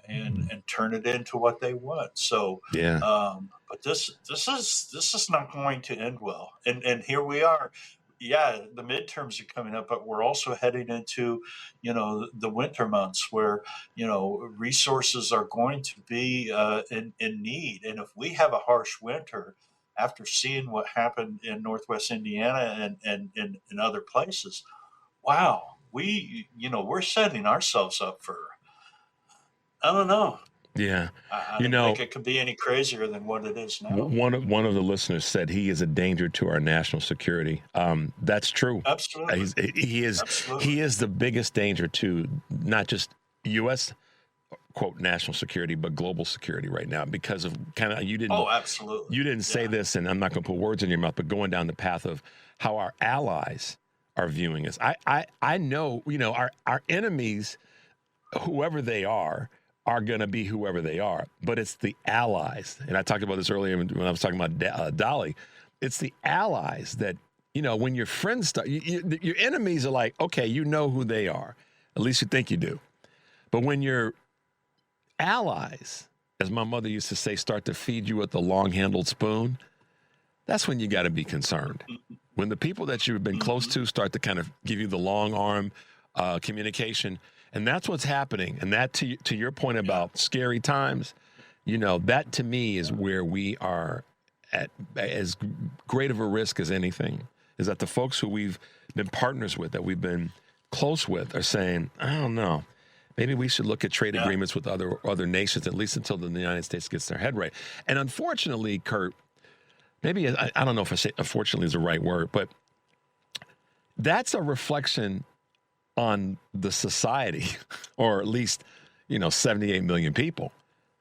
And turn it into what they want. So, but this is not going to end well. And here we are. Yeah, the midterms are coming up, but we're also heading into, the winter months where, resources are going to be in need. And if we have a harsh winter, after seeing what happened in Northwest Indiana and in other places, wow, we're setting ourselves up for. I don't know. Yeah. I don't think it could be any crazier than what it is now. One of the listeners said he is a danger to our national security. That's true. Absolutely. He is the biggest danger to not just U.S. quote national security, but global security right now because of you didn't. Oh, absolutely. You didn't say this, and I'm not going to put words in your mouth, but going down the path of how our allies are viewing us. I know, our enemies, whoever they are going to be whoever they are, but it's the allies. And I talked about this earlier when I was talking about Dolly. It's the allies that, when your friends start, your enemies are like, okay, you know who they are. At least you think you do. But when your allies, as my mother used to say, start to feed you with the long-handled spoon, that's when you got to be concerned. When the people that you've been close to start to kind of give you the long arm communication, and that's what's happening. And that, to your point about scary times, that to me is where we are at as great of a risk as anything, is that the folks who we've been partners with, that we've been close with, are saying, I don't know, maybe we should look at trade agreements with other nations, at least until the United States gets their head right. And unfortunately, Kurt, maybe, I don't know if I say unfortunately is the right word, but that's a reflection on the society, or at least, 78 million people.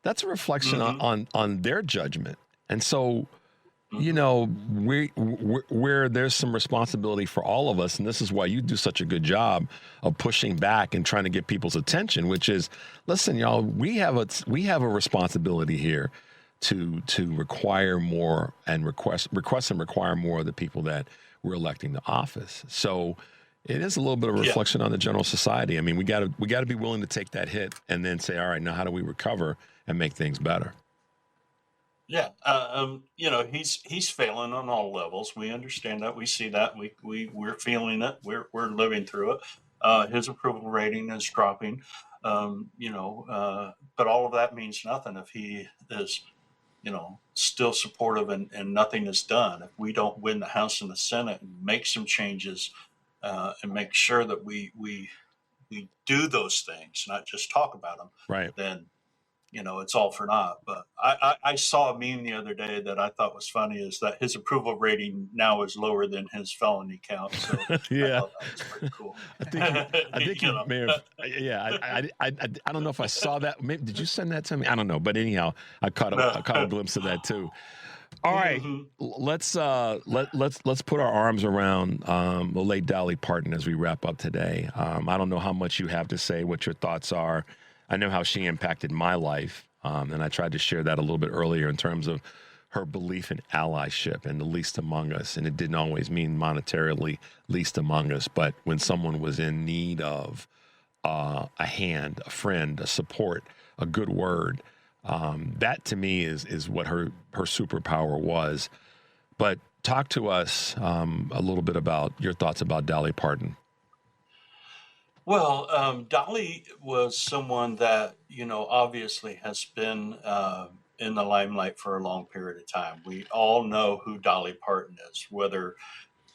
That's a reflection on their judgment. And so, where there's some responsibility for all of us, and this is why you do such a good job of pushing back and trying to get people's attention, which is, listen, y'all, we have a responsibility here to require more and request and require more of the people that we're electing to office. So it is a little bit of a reflection on the general society. I mean, we got to be willing to take that hit and then say, all right, now how do we recover and make things better? Yeah, he's failing on all levels. We understand that. We see that. We're feeling it. We're living through it. His approval rating is dropping. But all of that means nothing if he is, still supportive and nothing is done. If we don't win the House and the Senate and make some changes, and make sure that we do those things, not just talk about them, Right. then it's all for naught. But I saw a meme the other day that I thought was funny, is that his approval rating now is lower than his felony count. So Yeah. I thought that was pretty cool. I think you may have. Yeah, I don't know if I saw that. Maybe, did you send that to me? I don't know. But anyhow, I caught a glimpse of that too. All right, let's put our arms around the late Dolly Parton as we wrap up today. I don't know how much you have to say, what your thoughts are. I know how she impacted my life, and I tried to share that a little bit earlier in terms of her belief in allyship and the least among us. And it didn't always mean monetarily least among us, but when someone was in need of a hand, a friend, a support, a good word, that to me is what her superpower was. But talk to us a little bit about your thoughts about Dolly Parton. Well, Dolly was someone that, obviously has been in the limelight for a long period of time. We all know who Dolly Parton is, whether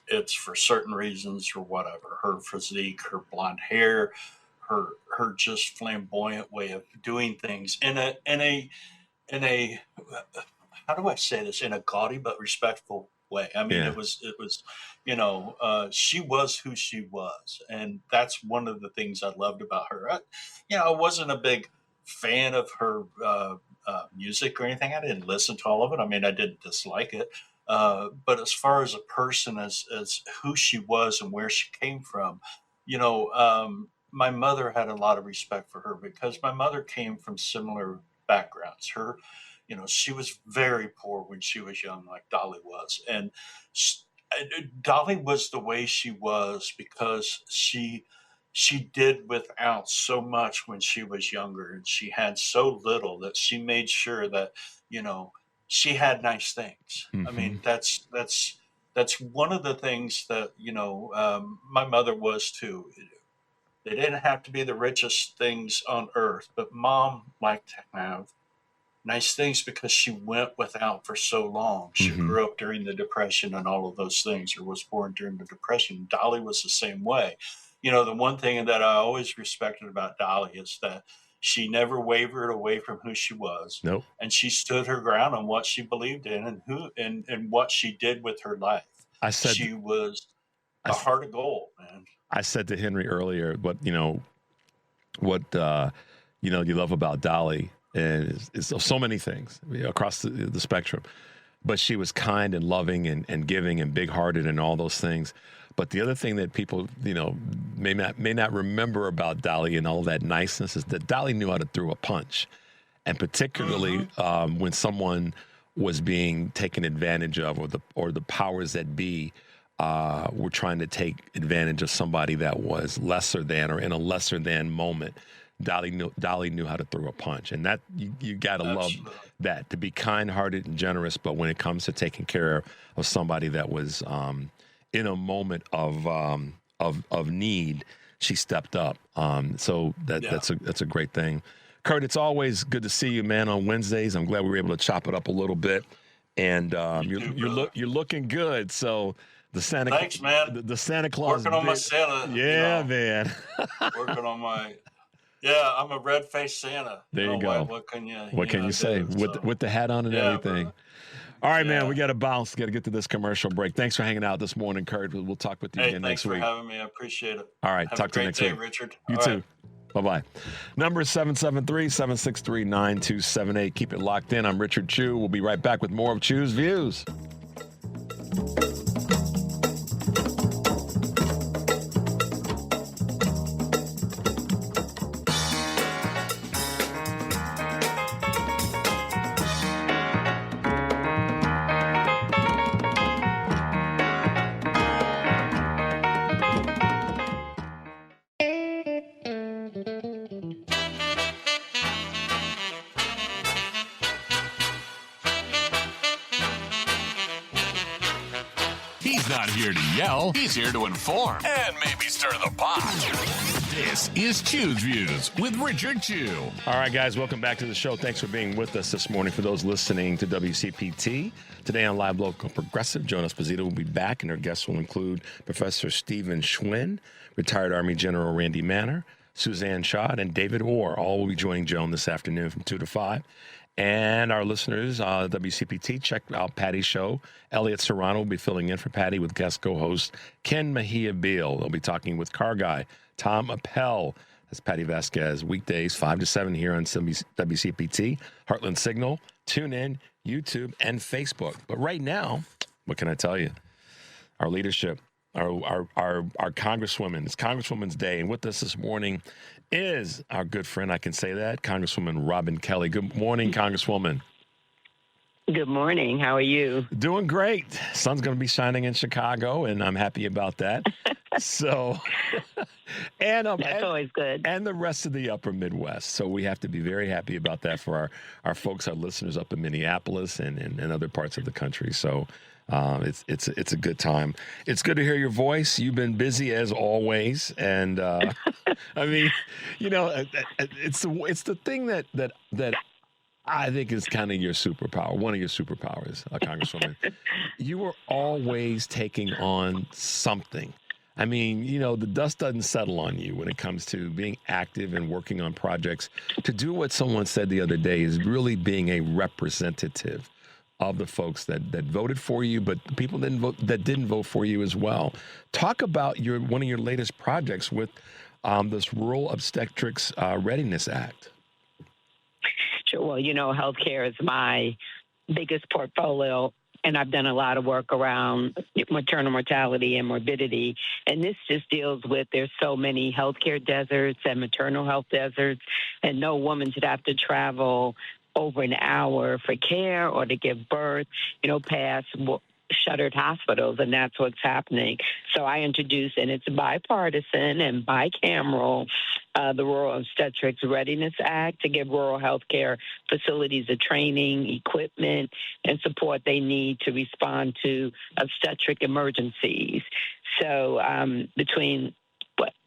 it's for certain reasons or whatever. Her physique, her blonde hair, her just flamboyant way of doing things in a how do I say this, in a gaudy but respectful way. I mean, Yeah. it was, she was who she was. And that's one of the things I loved about her. I wasn't a big fan of her music or anything. I didn't listen to all of it. I mean, I didn't dislike it. But as far as a person, as who she was and where she came from, my mother had a lot of respect for her because my mother came from similar backgrounds. She was very poor when she was young, like Dolly was. And Dolly was the way she was because she did without so much when she was younger, and she had so little that she made sure that, she had nice things. I mean, that's one of the things that, my mother was too. They didn't have to be the richest things on earth, but Mom liked to have nice things because she went without for so long. She grew up during the Depression and all of those things, or was born during the Depression. Dolly was the same way. The one thing that I always respected about Dolly is that she never wavered away from who she was. Nope. And she stood her ground on what she believed in and what she did with her life. She was a heart of gold, man. I said to Henry earlier, you love about Dolly is so many things across the spectrum, but she was kind and loving and giving and big-hearted and all those things. But the other thing that people, may not remember about Dolly and all that niceness is that Dolly knew how to throw a punch, and particularly when someone was being taken advantage of, or the powers that be were trying to take advantage of somebody that was lesser than or in a lesser than moment. Dolly knew how to throw a punch, and that you got to love that, to be kind-hearted and generous. But when it comes to taking care of somebody that was in a moment of need, she stepped up. So that's a great thing. Kurt, it's always good to see you, man, on Wednesdays. I'm glad we were able to chop it up a little bit, and you're looking good. So. Thanks, man. The Santa Claus. Working on my Santa. Yeah, man. Working on my. Yeah, I'm a red-faced Santa. There you go. What can you say with the hat on and everything? Bro. All right, man. We got to bounce. Got to get to this commercial break. Thanks for hanging out this morning, Kurt. We'll talk with you again next week. Thanks for having me. I appreciate it. All right. Have talk a to you great next day, week. Richard. You All too. right. Bye-bye. Number is 773-763-9278. Keep it locked in. I'm Richard Chew. We'll be right back with more of Chew's Views. not here to yell. He's here to inform and maybe stir the pot. This is Chew's Views with Richard Chew. All right, guys, welcome back to the show. Thanks for being with us this morning. For those listening to WCPT, today on Live Local Progressive, Joan Esposito will be back, and her guests will include Professor Stephen Schwinn, retired Army General Randy Manner, Suzanne Schott, and David Orr. All will be joining Joan this afternoon from 2 to 5. And our listeners, WCPT, check out Patty's show. Elliot Serrano will be filling in for Patty with guest co-host Ken Mejia Beal. They'll be talking with car guy Tom Appel. That's Patty Vasquez, weekdays 5 to 7 here on WCPT, Heartland Signal, TuneIn, YouTube, and Facebook. But right now, what can I tell you? Our leadership, our Congresswoman. It's Congresswoman's Day, and with us this morning is our good friend, I can say that, Congresswoman Robin Kelly. Good morning, Congresswoman. Good morning. How are you? Doing great. Sun's going to be shining in Chicago, and I'm happy about that. So, that's always good. And the rest of the upper Midwest. So we have to be very happy about that for our folks, our listeners up in Minneapolis and other parts of the country. So it's a good time. It's good to hear your voice. You've been busy as always, and I mean, you know, it's the thing that I think is kind of your superpower, one of your superpowers, Congresswoman. You are always taking on something. I mean, you know, the dust doesn't settle on you when it comes to being active and working on projects. To do what someone said the other day is really being a representative of the folks that voted for you, but the people that didn't vote for you as well. Talk about one of your latest projects with this Rural Obstetrics Readiness Act. Sure. Well, you know, healthcare is my biggest portfolio, and I've done a lot of work around maternal mortality and morbidity. And this just deals with, there's so many healthcare deserts and maternal health deserts, and no woman should have to travel over an hour for care or to give birth, you know, past shuttered hospitals, and that's what's happening. So I introduced, and it's bipartisan and bicameral, the Rural Obstetrics Readiness Act to give rural healthcare facilities the training, equipment, and support they need to respond to obstetric emergencies. So between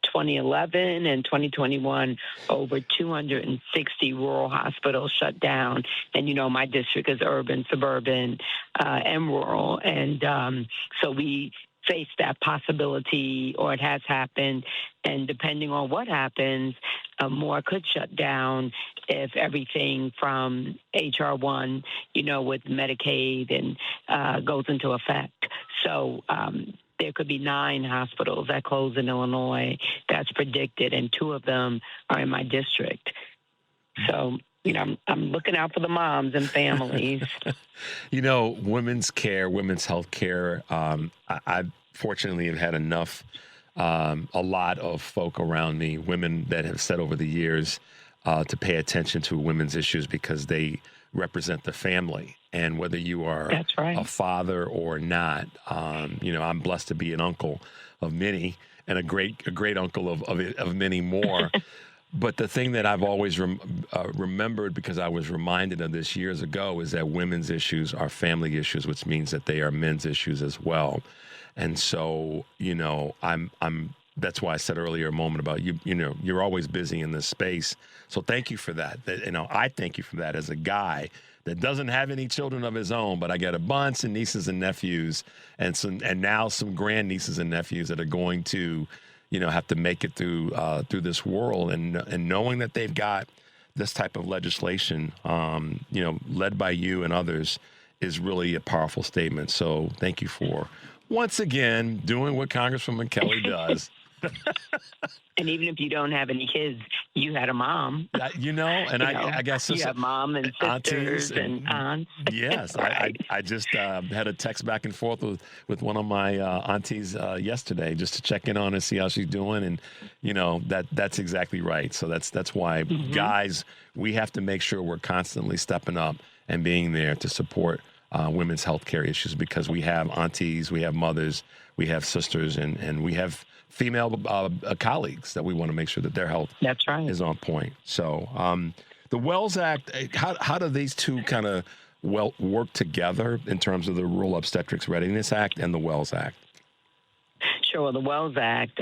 2011 and 2021, over 260 rural hospitals shut down. And, you know, my district is urban, suburban, and rural. And so we face that possibility, or it has happened. And depending on what happens, more could shut down if everything from H.R. 1, you know, with Medicaid and goes into effect. So there could be 9 hospitals that close in Illinois. That's predicted, and 2 of them are in my district. So, you know, I'm looking out for the moms and families. You know, women's care, women's health care, I fortunately have had enough, a lot of folk around me, women that have said over the years to pay attention to women's issues because they represent the family. And whether you are a father or not, you know, I'm blessed to be an uncle of many and a great uncle of many more. But the thing that I've always remembered, because I was reminded of this years ago, is that women's issues are family issues, which means that they are men's issues as well. And so, you know, that's why I said earlier a moment about you know, you're always busy in this space. So thank you for that. You know, I thank you for that as a guy that doesn't have any children of his own, but I got a bunch of nieces and nephews and now some grandnieces and nephews that are going to, you know, have to make it through this world, and knowing that they've got this type of legislation, you know, led by you and others, is really a powerful statement. So thank you for once again doing what Congresswoman Kelly does. And even if you don't have any kids, you had a mom. You know, and I guess you have mom and sisters and aunts. Yes, right. I just had a text back and forth with one of my aunties yesterday just to check in on her and see how she's doing, and you know that's exactly right. So that's why guys, we have to make sure we're constantly stepping up and being there to support women's health care issues, because we have aunties, we have mothers, we have sisters, and we have female colleagues that we want to make sure that their health is on point. So the Wells Act, how do these two kind of work together in terms of the Rural Obstetrics Readiness Act and the Wells Act? Sure. Well, the Wells Act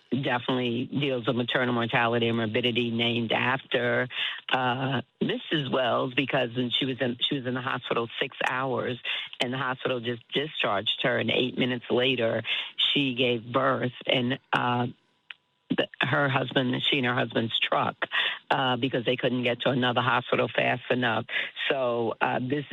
definitely deals with maternal mortality and morbidity, named after Mrs. Wells, because when she was in the hospital 6 hours, and the hospital just discharged her, and 8 minutes later she gave birth, and she and her husband's truck because they couldn't get to another hospital fast enough. So this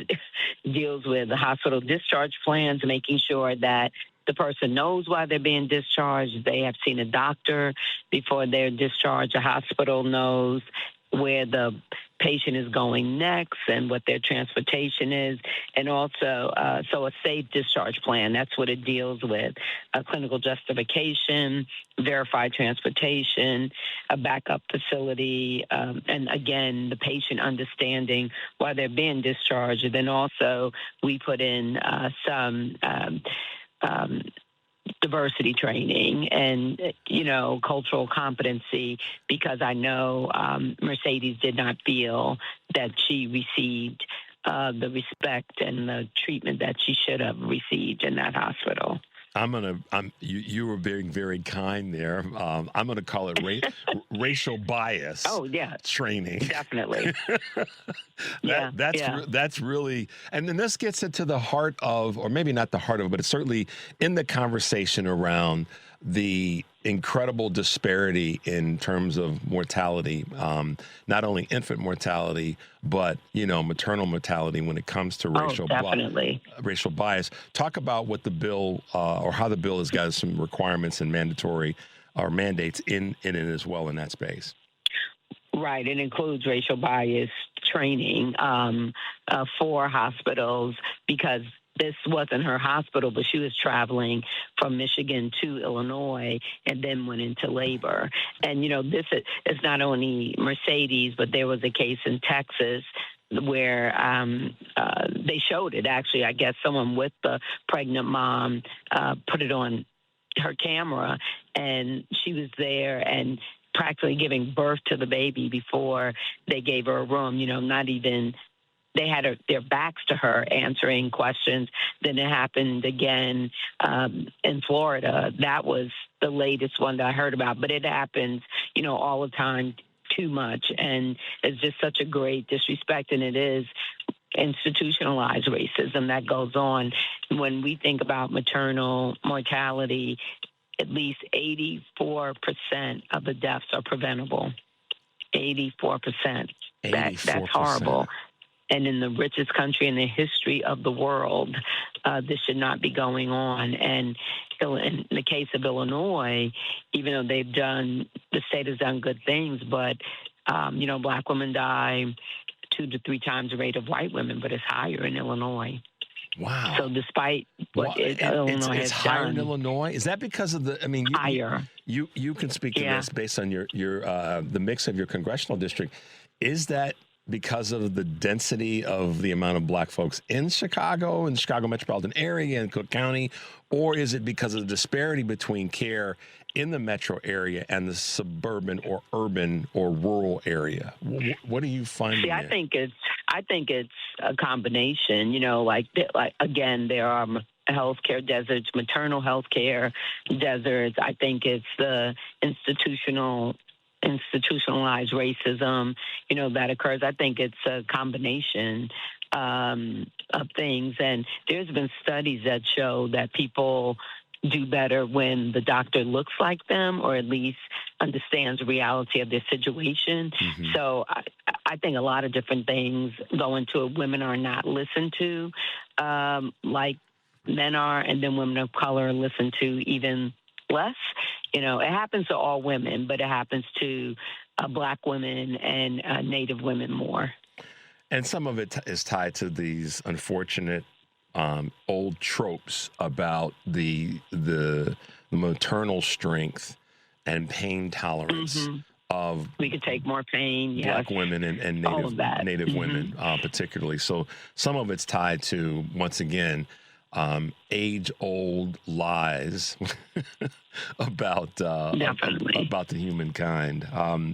deals with the hospital discharge plans, making sure that the person knows why they're being discharged. They have seen a doctor before they're discharged. A hospital knows where the patient is going next and what their transportation is, and also so a safe discharge plan. That's what it deals with: a clinical justification, verified transportation, a backup facility, and again, the patient understanding why they're being discharged. And then also we put in some diversity training and, cultural competency, because I know Mercedes did not feel that she received the respect and the treatment that she should have received in that hospital. You were being very kind there. I'm gonna call it racial bias. Oh yeah, training. Definitely. That's really, and then this gets into the heart of, or maybe not the heart of, but it's certainly in the conversation around the incredible disparity in terms of mortality, not only infant mortality, but, maternal mortality when it comes to racial bias. Talk about what the bill, or how the bill has got some requirements and mandatory or mandates in it as well in that space. Right. It includes racial bias training for hospitals, because this wasn't her hospital, but she was traveling from Michigan to Illinois and then went into labor. And, this is not only Mercedes, but there was a case in Texas where they showed it. Actually, I guess someone with the pregnant mom put it on her camera, and she was there and practically giving birth to the baby before they gave her a room, not even. They had their backs to her answering questions. Then it happened again in Florida. That was the latest one that I heard about. But it happens, all the time, too much. And it's just such a great disrespect. And it is institutionalized racism that goes on. When we think about maternal mortality, at least 84% of the deaths are preventable. 84%. That's horrible. And in the richest country in the history of the world, this should not be going on. And in the case of Illinois, even though the state has done good things, but, Black women die 2 to 3 times the rate of white women, but it's higher in Illinois. Wow. So despite what Illinois has higher done, in Illinois. Is that because of higher? You can speak to this based on your the mix of your congressional district. Is that because of the density of the amount of Black folks in Chicago and the Chicago metropolitan area and Cook County, or is it because of the disparity between care in the metro area and the suburban or urban or rural area? What are you finding? See, I think it's a combination. Like again, there are healthcare deserts, maternal healthcare deserts. I think it's the institutionalized racism, that occurs. I think it's a combination of things. And there's been studies that show that people do better when the doctor looks like them, or at least understands the reality of their situation. Mm-hmm. So I think a lot of different things go into it. Women are not listened to like men are, and then women of color are listened to even less. It happens to all women, but it happens to Black women and Native women more. And some of it is tied to these unfortunate old tropes about the maternal strength and pain tolerance of we could take more pain. Black women and Native women particularly. So some of it's tied to, once again, age-old lies about the humankind.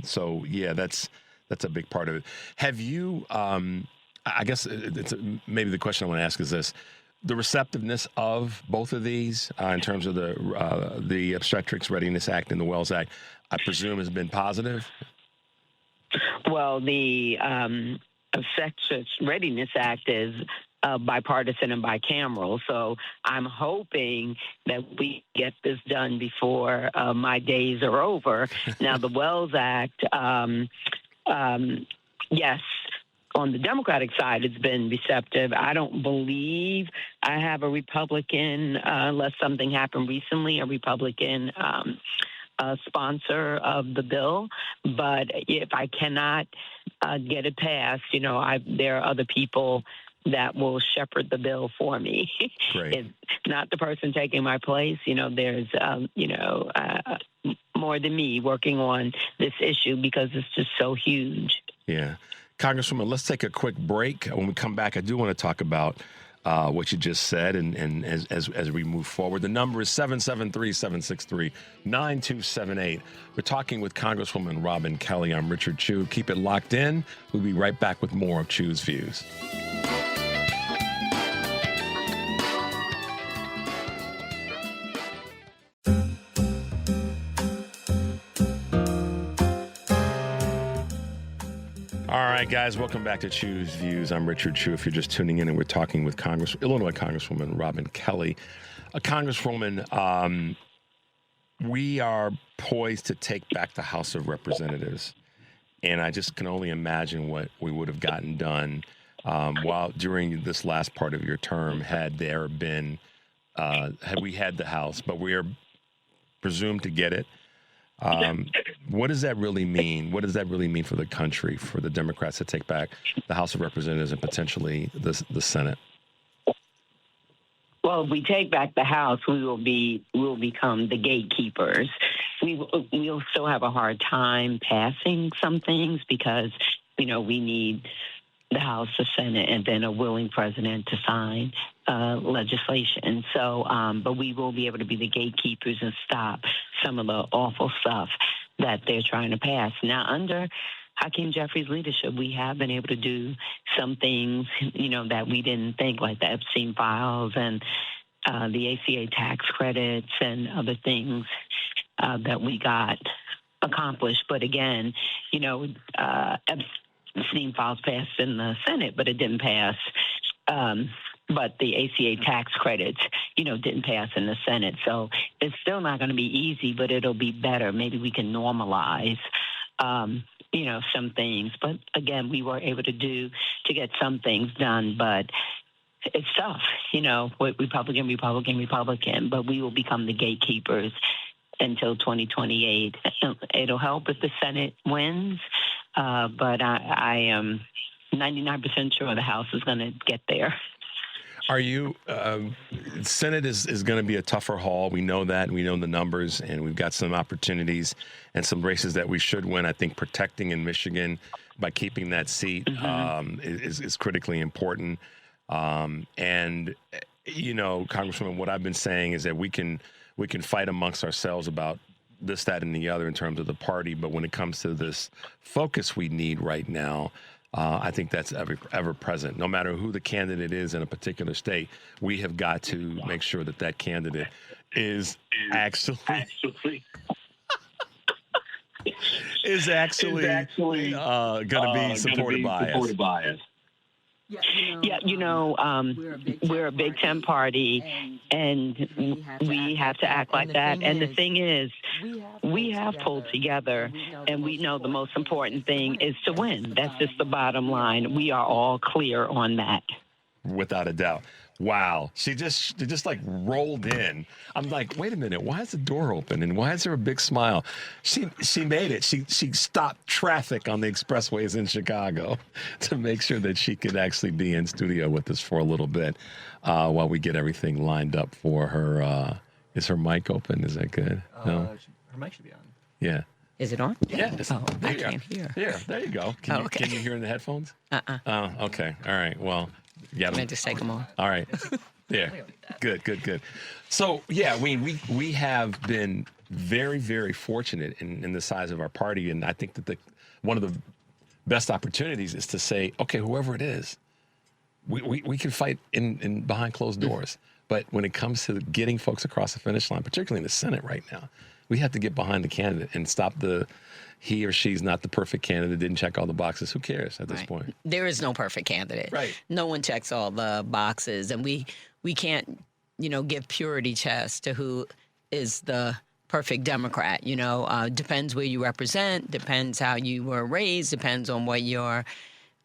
So yeah, that's a big part of it. Have you? I guess maybe the question I want to ask is this: the receptiveness of both of these in terms of the Obstetrics Readiness Act and the Wells Act, I presume, has been positive? Well, the Obstetrics Readiness Act is bipartisan and bicameral, so I'm hoping that we get this done before my days are over. Now, the Wells Act, yes, on the Democratic side, it's been receptive. I don't believe I have a Republican, unless something happened recently, a Republican sponsor of the bill. But if I cannot get it passed, there are other people that will shepherd the bill for me. Great. It's not the person taking my place. There's, more than me working on this issue because it's just so huge. Yeah. Congresswoman, let's take a quick break. When we come back, I do want to talk about what you just said and as we move forward. The number is 773-763-9278. We're talking with Congresswoman Robin Kelly. I'm Richard Chew. Keep it locked in. We'll be right back with more of Chew's Views. All right, guys, welcome back to Chew's Views. I'm Richard Chew. If you're just tuning in, and we're talking with Illinois Congresswoman Robin Kelly. Congresswoman, we are poised to take back the House of Representatives, and I just can only imagine what we would have gotten done during this last part of your term had we had the House, but we are presumed to get it. What does that really mean? What does that really mean for the country, for the Democrats to take back the House of Representatives and potentially the Senate? Well, if we take back the House, we'll become the gatekeepers. We'll still have a hard time passing some things because, we need the House, the Senate, and then a willing president to sign legislation. So, but we will be able to be the gatekeepers and stop some of the awful stuff that they're trying to pass. Now, under Hakeem Jeffries' leadership, we have been able to do some things, that we didn't think, like the Epstein files and the ACA tax credits and other things that we got accomplished. But again, Epstein files passed in the Senate, but it didn't pass. But the ACA tax credits, didn't pass in the Senate. So it's still not going to be easy, but it'll be better. Maybe we can normalize, some things. But again, we were able to get some things done, but it's tough, with Republican, but we will become the gatekeepers until 2028. It'll help if the Senate wins, but I am 99% sure the House is going to get there. Are you, Senate is going to be a tougher haul. We know that. We know the numbers, and we've got some opportunities and some races that we should win. I think protecting in Michigan by keeping that seat is critically important. And, Congresswoman, what I've been saying is that we can fight amongst ourselves about this, that, and the other in terms of the party. But when it comes to this focus we need right now, I think that's ever present. No matter who the candidate is in a particular state, we have got to make sure that candidate is actually going to be supported by us. We're a Big Ten party, and we have to act like that. And the thing is, we have pulled together, and we know the most important thing is to win. That's just the bottom line. We are all clear on that. Without a doubt. Wow. She just like rolled in. I'm like, wait a minute, why is the door open? And why is there a big smile? She made it. She stopped traffic on the expressways in Chicago to make sure that she could actually be in studio with us for a little bit while we get everything lined up for her. Is her mic open? Is that good? No? Her mic should be on. Yeah. Is it on? Yeah. I can't hear. Here, there you go. Can you hear in the headphones? Oh, okay. All right. Well, I'm going to just take them off. All right. Yeah. Good. So, yeah, we have been very, very fortunate in the size of our party. And I think that one of the best opportunities is to say, okay, whoever it is, we can fight in behind closed doors. But when it comes to getting folks across the finish line, particularly in the Senate right now, we have to get behind the candidate and stop he or she's not the perfect candidate, didn't check all the boxes. Who cares at this point? There is no perfect candidate. Right. No one checks all the boxes. And we can't, give purity tests to who is the perfect Democrat. Depends where you represent, depends how you were raised, depends on what your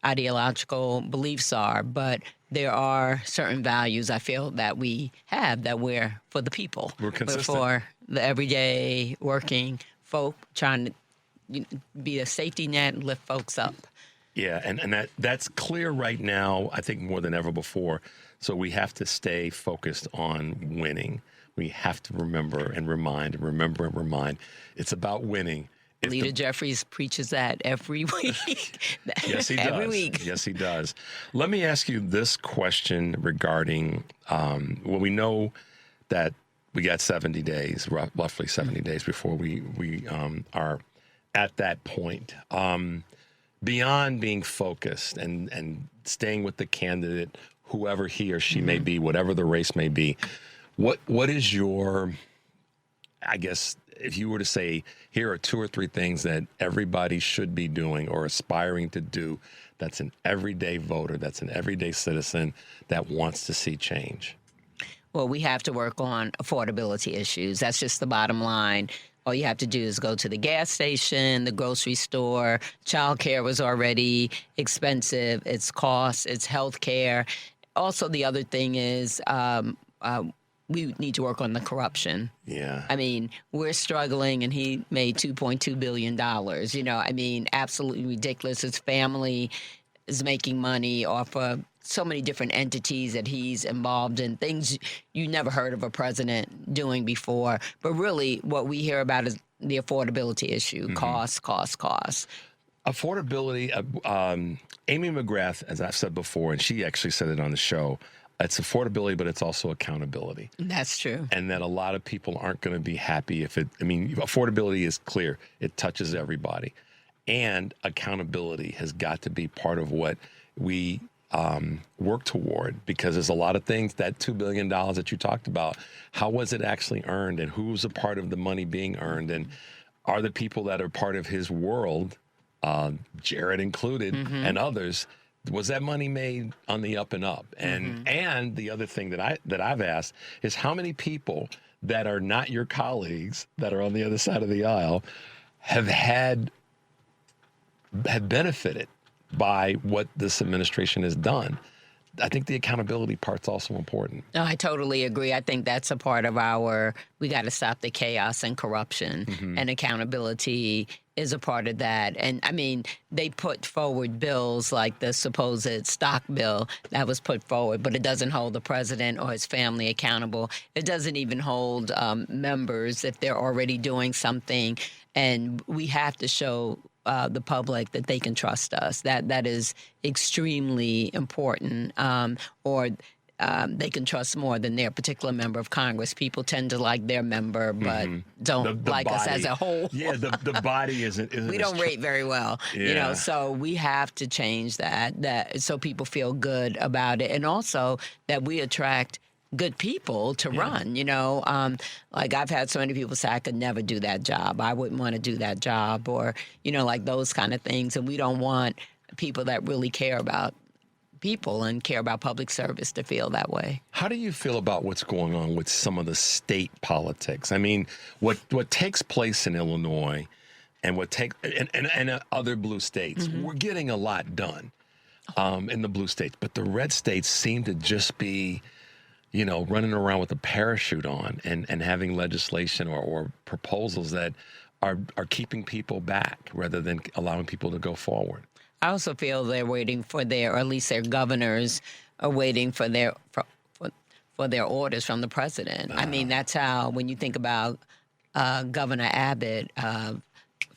ideological beliefs are. But there are certain values I feel that we have that we're for the people. We're consistent. We're for the everyday working folk, trying to be a safety net and lift folks up. Yeah, and that's clear right now, I think more than ever before. So we have to stay focused on winning. We have to remember and remind. It's about winning. Leader Jeffries preaches that every week. Yes, he does. Every week. Yes, he does. Let me ask you this question regarding, we know that we got 70 days, roughly 70 days before we are at that point. Beyond being focused and staying with the candidate, whoever he or she may be, whatever the race may be, what is your, I guess, if you were to say, here are 2 or 3 things that everybody should be doing or aspiring to do, that's an everyday voter, that's an everyday citizen that wants to see change? Well, we have to work on affordability issues. That's just the bottom line. All you have to do is go to the gas station, the grocery store. Childcare was already expensive. It's costs, it's health care. Also, the other thing is we need to work on the corruption. Yeah. I mean, we're struggling, and he made $2.2 billion. Absolutely ridiculous. His family is making money off of so many different entities that he's involved in, things you never heard of a president doing before. But really, what we hear about is the affordability issue, costs. Affordability, Amy McGrath, as I've said before, and she actually said it on the show, it's affordability, but it's also accountability. That's true. And that a lot of people aren't going to be happy affordability is clear. It touches everybody. And accountability has got to be part of what we work toward, because there's a lot of things, that $2 billion that you talked about, how was it actually earned, and who's a part of the money being earned, and are the people that are part of his world, Jared included, and others, was that money made on the up and up? And the other thing that I've asked is, how many people that are not your colleagues that are on the other side of the aisle have benefited by what this administration has done? I think the accountability part's also important. No, I totally agree. I think that's a part of we got to stop the chaos and corruption, and accountability is a part of that. And I mean, they put forward bills like the supposed stock bill that was put forward, but it doesn't hold the president or his family accountable. It doesn't even hold members if they're already doing something. And we have to show the public that they can trust us. That is extremely important. They can trust more than their particular member of Congress. People tend to like their member, but don't the like body. Us as a whole. Yeah, the body isn't we don't rate very well. Yeah. So we have to change that so people feel good about it, and also that we attract good people to run, like I've had so many people say, I could never do that job. I wouldn't want to do that job, or, like those kind of things. And we don't want people that really care about people and care about public service to feel that way. How do you feel about what's going on with some of the state politics? I mean, what takes place in Illinois and and other blue states, we're getting a lot done in the blue states, but the red states seem to just be running around with a parachute on and having legislation or proposals that are keeping people back rather than allowing people to go forward. I also feel they're waiting for or at least their governors are waiting for their orders from the president. I mean, that's how, when you think about Governor Abbott,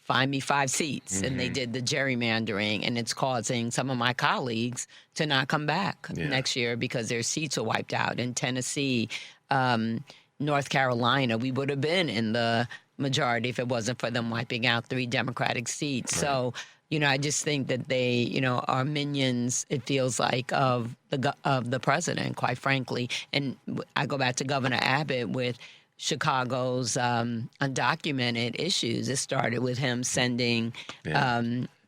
find me 5 seats, and they did the gerrymandering, and it's causing some of my colleagues to not come back next year because their seats are wiped out. In Tennessee, North Carolina, we would have been in the majority if it wasn't for them wiping out 3 Democratic seats. Right. So I just think that they, are minions, it feels like, of the president, quite frankly. And I go back to Governor Abbott with Chicago's undocumented issues. It started with him sending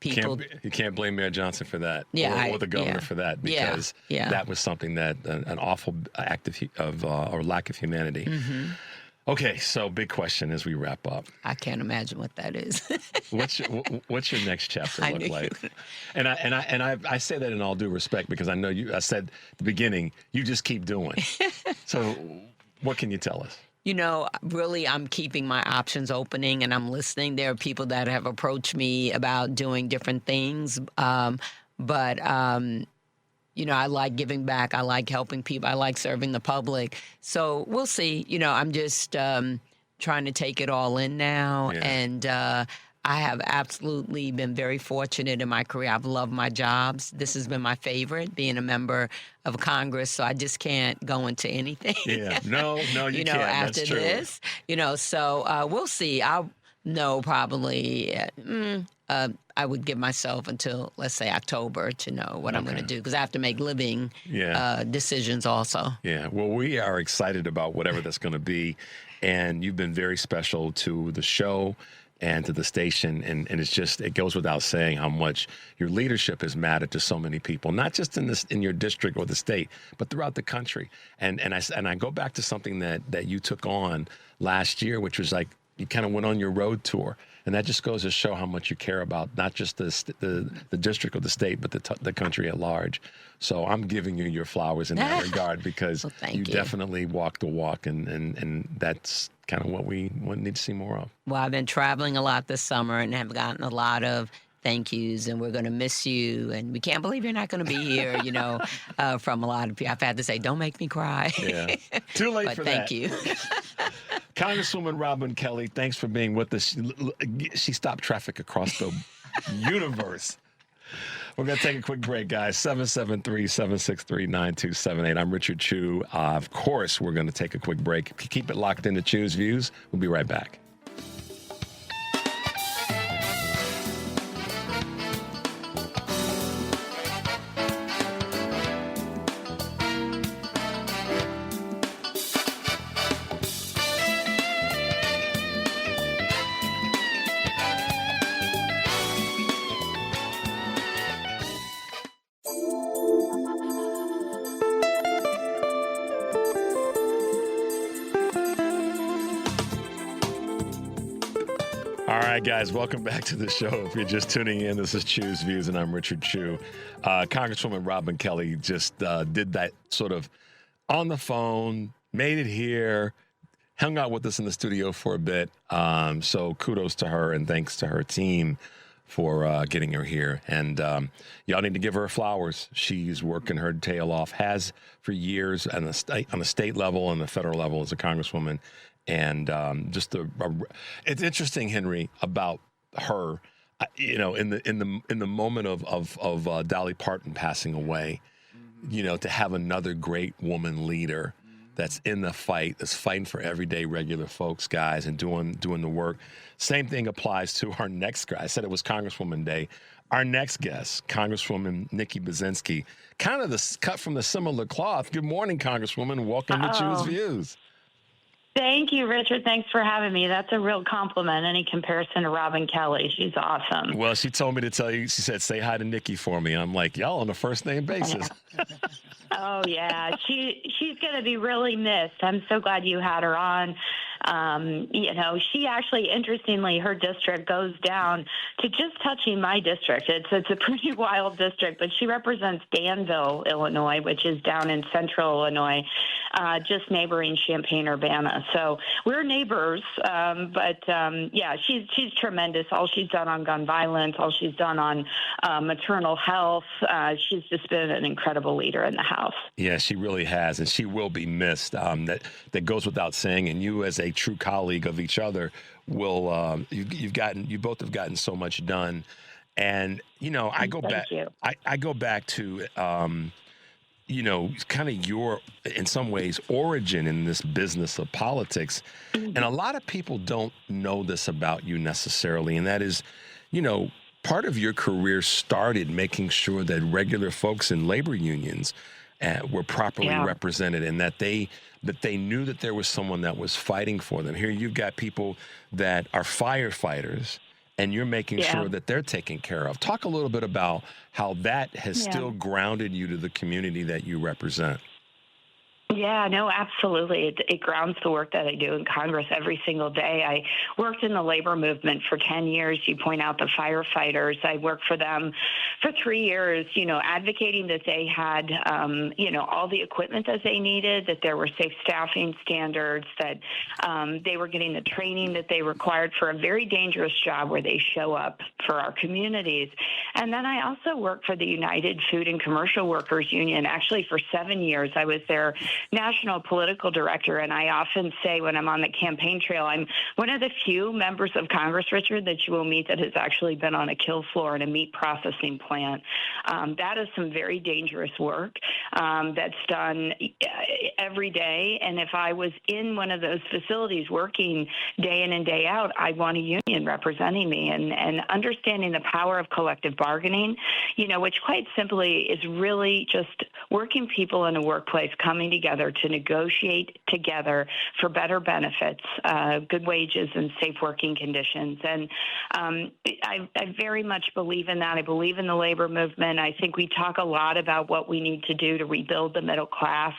people. You can't blame Mayor Johnson for that, or the governor for that, because that was something that an awful act of or lack of humanity. Mm-hmm. Okay, so big question as we wrap up. I can't imagine what that is. What's your next chapter look like? And I say that in all due respect, because I know I said at the beginning, you just keep doing. So what can you tell us? Really, I'm keeping my options opening, and I'm listening. There are people that have approached me about doing different things, but I like giving back. I like helping people. I like serving the public. So we'll see. I'm just trying to take it all in now. Yeah. And I have absolutely been very fortunate in my career. I've loved my jobs. This has been my favorite, being a member of Congress. So I just can't go into anything. Yeah. No, you can't. After That's true. this, so we'll see. I'll know probably. I would give myself until, let's say, October to know what I'm going to do, because I have to make living decisions also. Yeah. Well, we are excited about whatever that's going to be. And you've been very special to the show and to the station. And it goes without saying how much your leadership has mattered to so many people, not just in your district or the state, but throughout the country. And I go back to something that you took on last year, which was like you kind of went on your road tour. And that just goes to show how much you care about not just the district or the state, but the country at large. So I'm giving you your flowers in that regard, because you definitely walk the walk, and that's kind of what we need to see more of. Well, I've been traveling a lot this summer and have gotten a lot of thank yous, and we're going to miss you, and we can't believe you're not going to be here, from a lot of people. I've had to say, don't make me cry. Yeah. Too late but for thank that. you. Congresswoman Robin Kelly, thanks for being with us. She stopped traffic across the universe. We're going to take a quick break, guys. 773-763-9278. I'm Richard Chu. Of course, we're going to take a quick break. Keep it locked into Chu's Views. We'll be right back. All right, guys, welcome back to the show. If you're just tuning in, this is Chu's Views, and I'm Richard Chu. Congresswoman Robin Kelly just did that sort of on the phone, made it here, hung out with us in the studio for a bit. So kudos to her, and thanks to her team for getting her here. And y'all need to give her flowers. She's working her tail off, has for years on the state level and the federal level as a congresswoman. And it's interesting, Henry, about her. In the moment of Dolly Parton passing away, to have another great woman leader that's in the fight, that's fighting for everyday regular folks, guys, and doing the work. Same thing applies to our next guy. I said it was Congresswoman Day. Our next guest, Congresswoman Nikki Buzinski, kind of cut from the similar cloth. Good morning, Congresswoman. Welcome to Chu's Views. Thank you, Richard. Thanks for having me. That's a real compliment. Any comparison to Robin Kelly. She's awesome. Well, she told me to tell you, she said, say hi to Nikki for me. I'm like, y'all on a first name basis. Oh, yeah. She's going to be really missed. I'm so glad you had her on. She actually, interestingly, her district goes down to just touching my district. It's a pretty wild district, but she represents Danville, Illinois, which is down in central Illinois, just neighboring Champaign-Urbana. So we're neighbors, but she's tremendous. All she's done on gun violence, all she's done on maternal health. She's just been an incredible leader in the House. Yeah, she really has, and she will be missed. That goes without saying. And you, as a true colleague of each other, will you both have gotten so much done. And I go back. I go back to kind of your, in some ways, origin in this business of politics. Mm-hmm. And a lot of people don't know this about you necessarily, and that is, part of your career started making sure that regular folks in labor unions were properly represented, and that they knew that there was someone that was fighting for them. Here you've got people that are firefighters, and you're making sure that they're taken care of. Talk a little bit about how that has still grounded you to the community that you represent. Yeah, no, absolutely. It grounds the work that I do in Congress every single day. I worked in the labor movement for 10 years. You point out the firefighters. I worked for them for 3 years, advocating that they had, all the equipment that they needed, that there were safe staffing standards, that they were getting the training that they required for a very dangerous job where they show up for our communities. And then I also worked for the United Food and Commercial Workers Union. Actually, for 7 years, I was their national political director, and I often say when I'm on the campaign trail, I'm one of the few members of Congress, Richard, that you will meet that has actually been on a kill floor in a meat processing plant. That is some very dangerous work that's done every day, and if I was in one of those facilities working day in and day out, I'd want a union representing me, and understanding the power of collective bargaining, which quite simply is really just working people in a workplace coming together to negotiate together for better benefits, good wages, and safe working conditions. And I very much believe in that. I believe in the labor movement. I think we talk a lot about what we need to do to rebuild the middle class.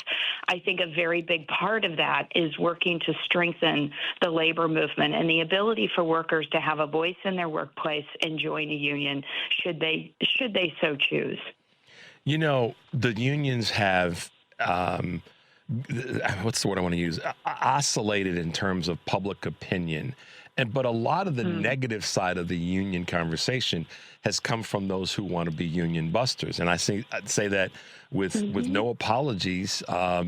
I think a very big part of that is working to strengthen the labor movement and the ability for workers to have a voice in their workplace and join a union should they so choose. The unions have what's the word I want to use? Oscillated in terms of public opinion. But a lot of the negative side of the union conversation has come from those who want to be union busters. And I'd say that with no apologies,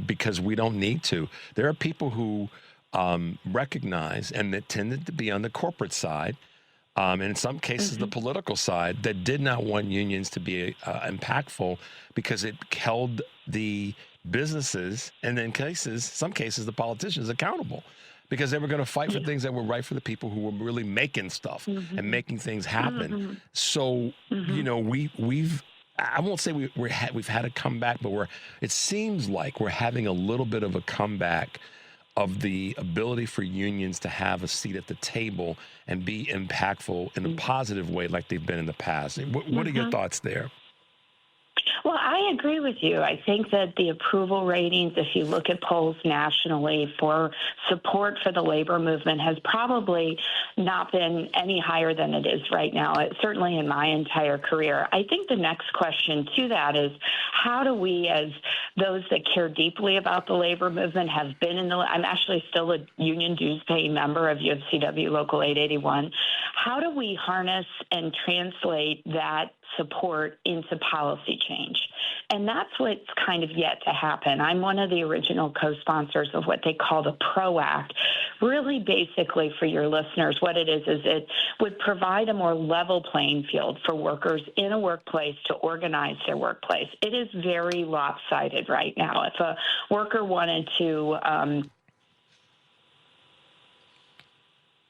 because we don't need to. There are people who recognize, and that tended to be on the corporate side, and in some cases the political side, that did not want unions to be impactful because it held the businesses, and in some cases the politicians, accountable, because they were going to fight for things that were right for the people who were really making stuff and making things happen. So we've I won't say we've had a comeback, but it seems like we're having a little bit of a comeback of the ability for unions to have a seat at the table and be impactful in a positive way like they've been in the past. What are your thoughts there? Well, I agree with you. I think that the approval ratings, if you look at polls nationally for support for the labor movement, has probably not been any higher than it is right now, certainly in my entire career. I think the next question to that is, how do we, as those that care deeply about the labor movement, have been I'm actually still a union dues paying member of UFCW Local 881. How do we harness and translate that support into policy change? And that's what's kind of yet to happen. I'm one of the original co-sponsors of what they call the PRO Act. Really, basically, for your listeners, what it is it would provide a more level playing field for workers in a workplace to organize their workplace. It is very lopsided right now. If a worker wanted to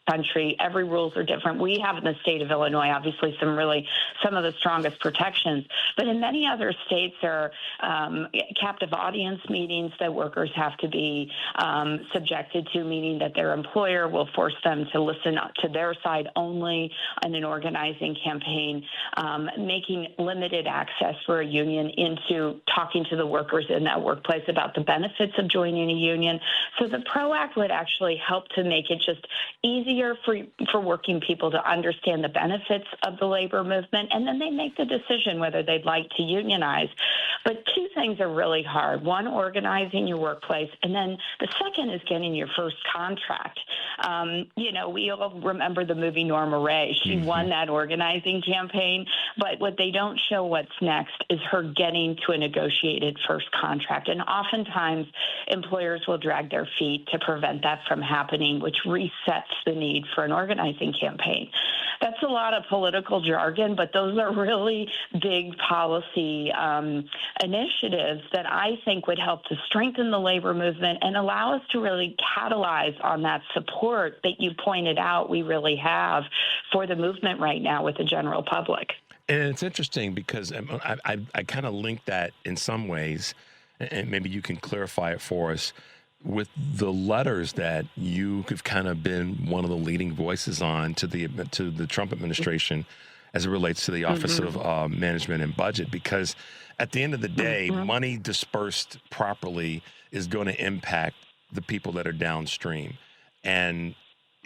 country, every rules are different. We have in the state of Illinois, obviously, some of the strongest protections. But in many other states, there are captive audience meetings that workers have to be subjected to, meaning that their employer will force them to listen to their side only in an organizing campaign, making limited access for a union into talking to the workers in that workplace about the benefits of joining a union. So the PRO Act would actually help to make it just easier for working people to understand the benefits of the labor movement, and then they make the decision whether they'd like to unionize. But two things are really hard. One, organizing your workplace, and then the second is getting your first contract. We all remember the movie Norma Ray. She won that organizing campaign, but what they don't show what's next is her getting to a negotiated first contract. And oftentimes, employers will drag their feet to prevent that from happening, which resets the need for an organizing campaign. That's a lot of political jargon, but those are really big policy initiatives that I think would help to strengthen the labor movement and allow us to really catalyze on that support that you pointed out we really have for the movement right now with the general public. And it's interesting because I kind of link that in some ways, and maybe you can clarify it for us, with the letters that you have kind of been one of the leading voices on to the Trump administration as it relates to the Office of Management and Budget, because at the end of the day, money dispersed properly is going to impact the people that are downstream. And,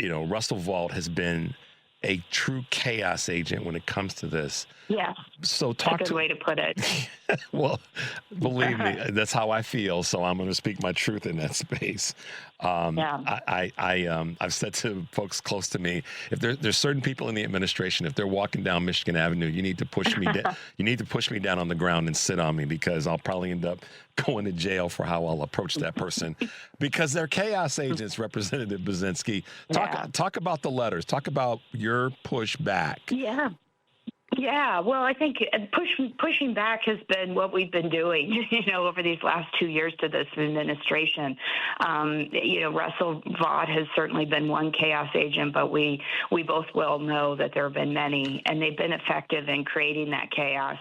Russell Vought has been a true chaos agent when it comes to this. Yeah. So that's a good way to put it. Well, believe me, that's how I feel. So I'm going to speak my truth in that space. I've said to folks close to me, if there's certain people in the administration, if they're walking down Michigan Avenue, you need to push me down. You need to push me down on the ground and sit on me, because I'll probably end up going to jail for how I'll approach that person, because they're chaos agents. Representative Burzynski, talk about the letters. Talk about your pushback. Yeah, well, I think pushing back has been what we've been doing, over these last 2 years to this administration. Russell Vought has certainly been one chaos agent, but we both well know that there have been many, and they've been effective in creating that chaos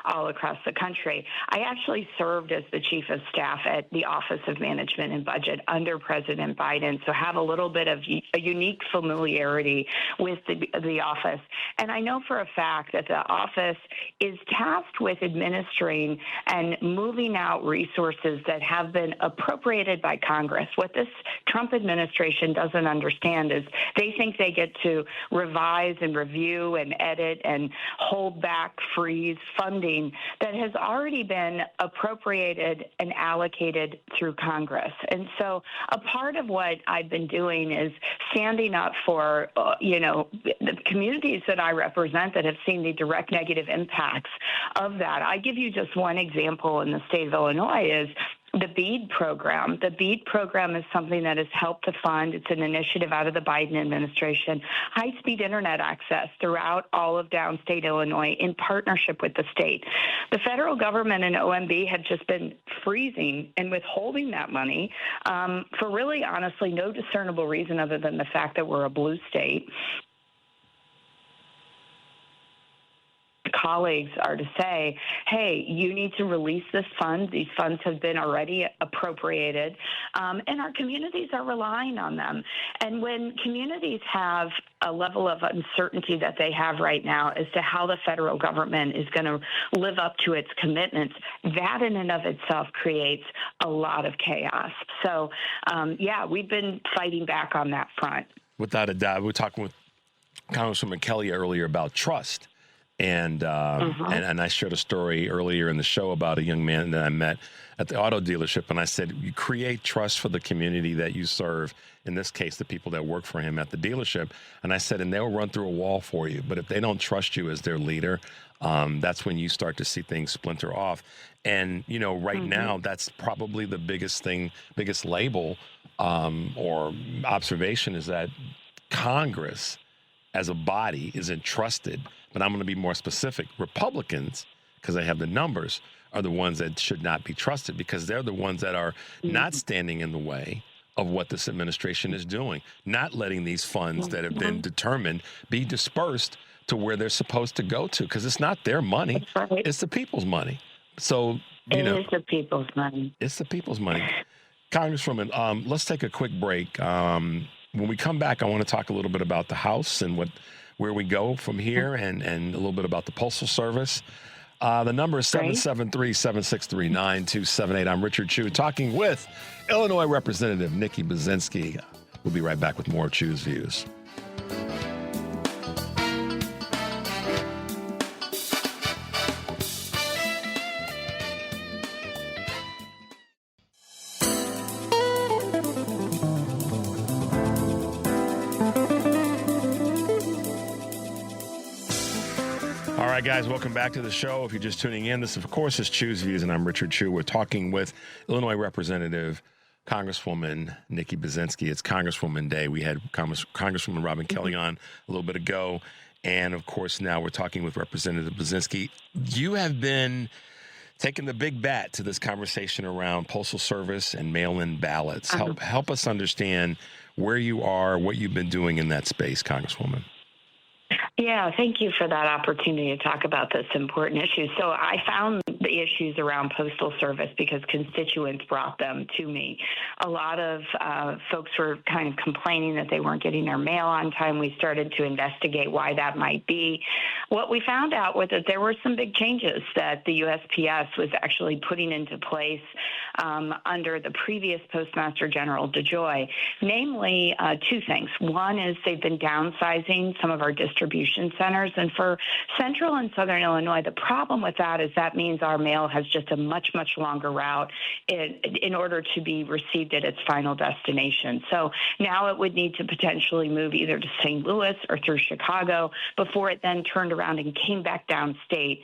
all across the country. I actually served as the chief of staff at the Office of Management and Budget under President Biden, so have a little bit of a unique familiarity with the office. And I know for a fact that the office is tasked with administering and moving out resources that have been appropriated by Congress. What this Trump administration doesn't understand is they think they get to revise and review and edit and hold back, freeze funding that has already been appropriated and allocated through Congress. And so a part of what I've been doing is standing up for, the communities that I represent that have seen the direct negative impacts of that. I give you just one example in the state of Illinois is the BEAD program. The BEAD program is something that has helped to fund, it's an initiative out of the Biden administration, high-speed internet access throughout all of downstate Illinois in partnership with the state. The federal government and OMB have just been freezing and withholding that money for really, honestly, no discernible reason other than the fact that we're a blue state. Colleagues are to say, hey, you need to release this fund. These funds have been already appropriated, and our communities are relying on them. And when communities have a level of uncertainty that they have right now as to how the federal government is going to live up to its commitments, that in and of itself creates a lot of chaos. So, we've been fighting back on that front. Without a doubt. We were talking with Congresswoman Kelly earlier about trust. And I shared a story earlier in the show about a young man that I met at the auto dealership. And I said, you create trust for the community that you serve, in this case, the people that work for him at the dealership. And I said, and they'll run through a wall for you. But if they don't trust you as their leader, that's when you start to see things splinter off. And, right now, that's probably the biggest label or observation is that Congress as a body is entrusted. But I'm going to be more specific. Republicans, because they have the numbers, are the ones that should not be trusted, because they're the ones that are not standing in the way of what this administration is doing, not letting these funds that have been determined be dispersed to where they're supposed to go to, because it's not their money. Right. It's the people's money. So, it is the people's money. It's the people's money. Congresswoman, let's take a quick break. When we come back, I want to talk a little bit about the House and where we go from here, and a little bit about the Postal Service. The number is 773-763-9278. I'm Richard Chew, talking with Illinois Representative Nikki Burzynski. We'll be right back with more Chew's Views. All right, guys, welcome back to the show. If you're just tuning in, this, of course, is Chew's Views, and I'm Richard Chew. We're talking with Illinois Representative Congresswoman Nikki Brzezinski. It's Congresswoman Day. We had Congresswoman Robin Kelly on a little bit ago. And, of course, now we're talking with Representative Brzezinski. You have been taking the big bat to this conversation around Postal Service and mail-in ballots. Help us understand where you are, what you've been doing in that space, Congresswoman. Yeah, thank you for that opportunity to talk about this important issue. So I found the issues around Postal Service because constituents brought them to me. A lot of folks were kind of complaining that they weren't getting their mail on time. We started to investigate why that might be. What we found out was that there were some big changes that the USPS was actually putting into place under the previous Postmaster General DeJoy, namely two things. One is they've been downsizing some of our distribution centers. And for Central and Southern Illinois, the problem with that is that means our mail has just a much, much longer route in order to be received at its final destination. So now it would need to potentially move either to St. Louis or through Chicago before it then turned around and came back downstate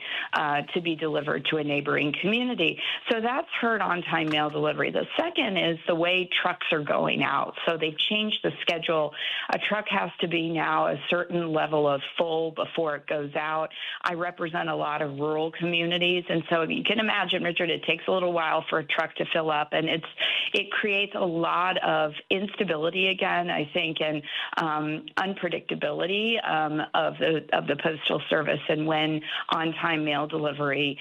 to be delivered to a neighboring community. So that's hurt on-time mail delivery. The second is the way trucks are going out. So they've changed the schedule. A truck has to be now a certain level of full before it goes out. I represent a lot of rural communities, and so you can imagine, Richard, it takes a little while for a truck to fill up, and it creates a lot of instability again, I think, and unpredictability of the Postal Service and when on-time mail delivery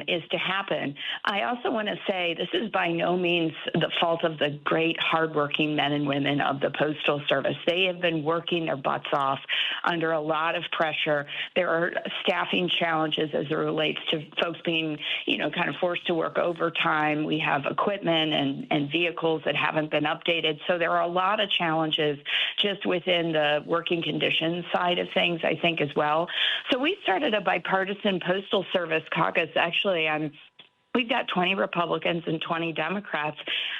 is to happen. I also want to say this is by no means the fault of the great hardworking men and women of the Postal Service. They have been working their butts off under a lot of pressure. There are staffing challenges as it relates to folks being, kind of forced to work overtime. We have equipment and vehicles that haven't been updated. So there are a lot of challenges just within the working conditions side of things, I think, as well. So we started a bipartisan Postal Service caucus. Actually, we've got 20 Republicans and 20 Democrats.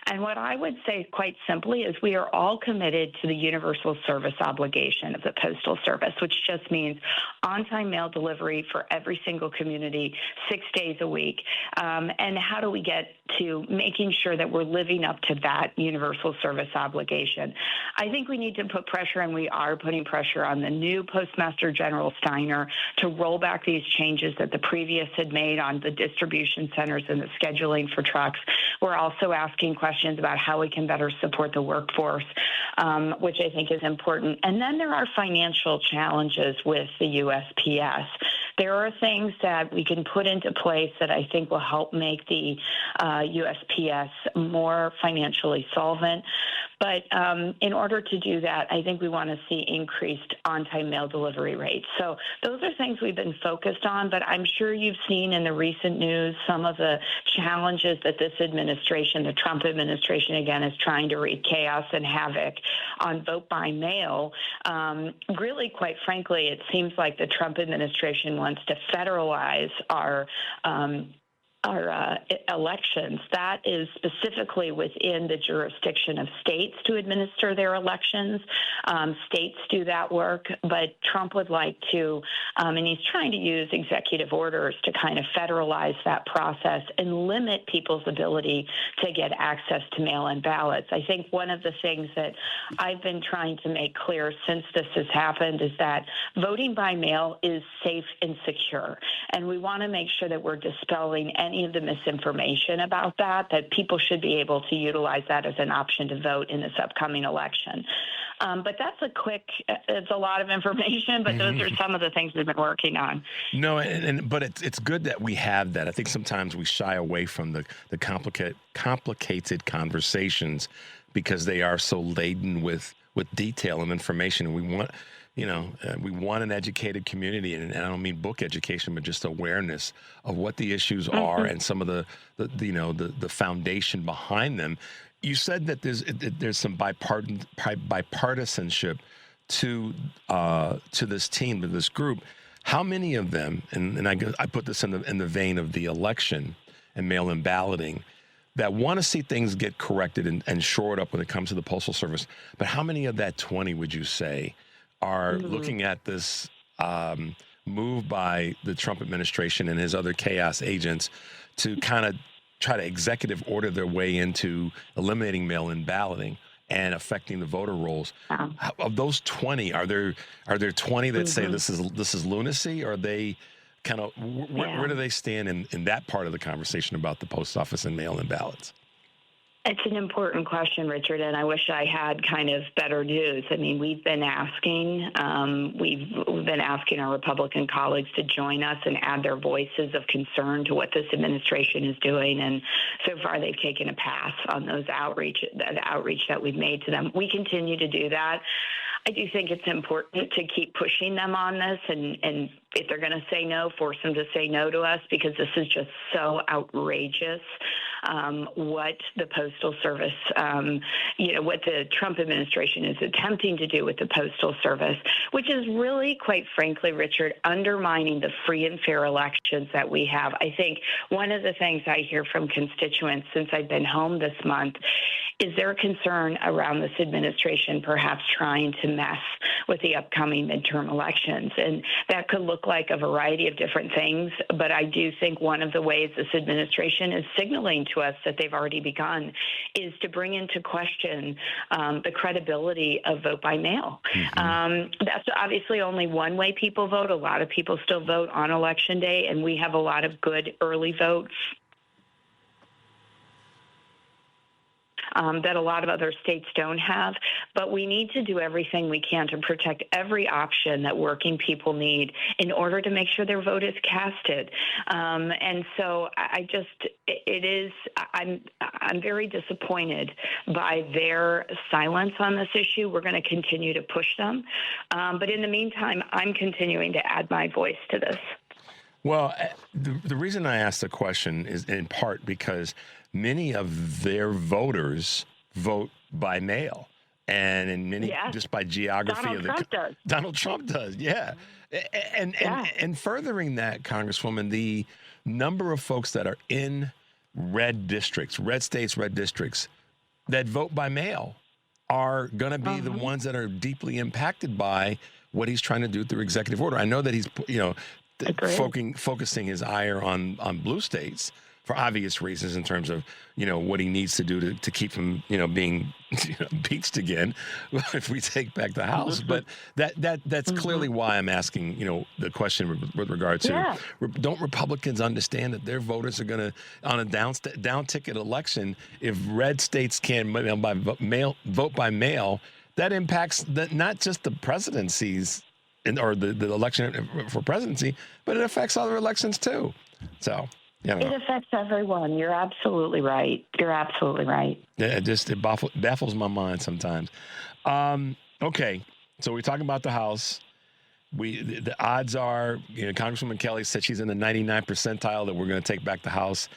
And what I would say quite simply is we are all committed to the universal service obligation of the Postal Service, which just means on-time mail delivery for every single community, 6 days a week. And how do we get to making sure that we're living up to that universal service obligation? I think we need to put pressure, and we are putting pressure on the new Postmaster General Steiner to roll back these changes that the previous had made on the distribution centers and the scheduling for trucks. We're also asking questions about how we can better support the workforce, which I think is important. And then there are financial challenges with the USPS. There are things that we can put into place that I think will help make the USPS more financially solvent. But in order to do that, I think we want to see increased on-time mail delivery rates. So those are things we've been focused on, but I'm sure you've seen in the recent news some of the challenges that this administration, the Trump administration, again, is trying to wreak chaos and havoc on vote by mail. Really, quite frankly, it seems like the Trump administration wants to federalize our elections. That is specifically within the jurisdiction of states to administer their elections. States do that work, but Trump would like to, and he's trying to use executive orders to kind of federalize that process and limit people's ability to get access to mail-in ballots. I think one of the things that I've been trying to make clear since this has happened is that voting by mail is safe and secure, and we want to make sure that we're dispelling any of the misinformation about that people should be able to utilize that as an option to vote in this upcoming election. But that's it's a lot of information, but those are some of the things we've been working on. No, but it's good that we have that. I think sometimes we shy away from the complicated conversations because they are so laden with detail and information, and we want an educated community, and I don't mean book education, but just awareness of what the issues are and some of the foundation behind them. You said that there's some bipartisanship to this team, to this group. How many of them, and I put this in the vein of the election and mail-in balloting, that want to see things get corrected and shored up when it comes to the Postal Service, but how many of that 20 would you say are looking at this move by the Trump administration and his other chaos agents to kind of try to executive order their way into eliminating mail-in balloting and affecting the voter rolls. Of those 20, are there 20 that say this is lunacy? Or are they kind of where do they stand in that part of the conversation about the post office and mail-in ballots? It's an important question, Richard, and I wish I had kind of better news. I mean, we've been asking our Republican colleagues to join us and add their voices of concern to what this administration is doing, and so far they've taken a pass on the outreach that we've made to them. We continue to do that. I do think it's important to keep pushing them on this, and if they're going to say no, force them to say no to us, because this is just so outrageous. What the Postal Service, what the Trump administration is attempting to do with the Postal Service, which is really, quite frankly, Richard, undermining the free and fair elections that we have. I think one of the things I hear from constituents since I've been home this month is their concern around this administration perhaps trying to mess with the upcoming midterm elections. And that could look like a variety of different things, but I do think one of the ways this administration is signaling to us that they've already begun is to bring into question the credibility of vote by mail. That's obviously only one way people vote. A lot of people still vote on Election Day, and we have a lot of good early votes that a lot of other states don't have. But we need to do everything we can to protect every option that working people need in order to make sure their vote is casted. And so I'm very disappointed by their silence on this issue. We're going to continue to push them. But in the meantime, I'm continuing to add my voice to this. Well, the reason I asked the question is in part because many of their voters vote by mail, and in many just by geography. Donald Trump does, yeah. And furthering that, Congresswoman, the number of folks that are in red states, red districts that vote by mail are going to be the ones that are deeply impacted by what he's trying to do through executive order. I know that he's, focusing his ire on blue states for obvious reasons in terms of, what he needs to do to keep him, being impeached again if we take back the House. But that's clearly why I'm asking, the question with regard to, don't Republicans understand that their voters are going to, on a down ticket election, if red states can vote by mail, that impacts not just the presidencies or the election for presidency, but it affects other elections too. So, it affects everyone. You're absolutely right. Yeah, it baffles my mind sometimes. Okay, so we're talking about the House. The odds are, Congresswoman Kelly said she's in the 99th percentile that we're going to take back the House.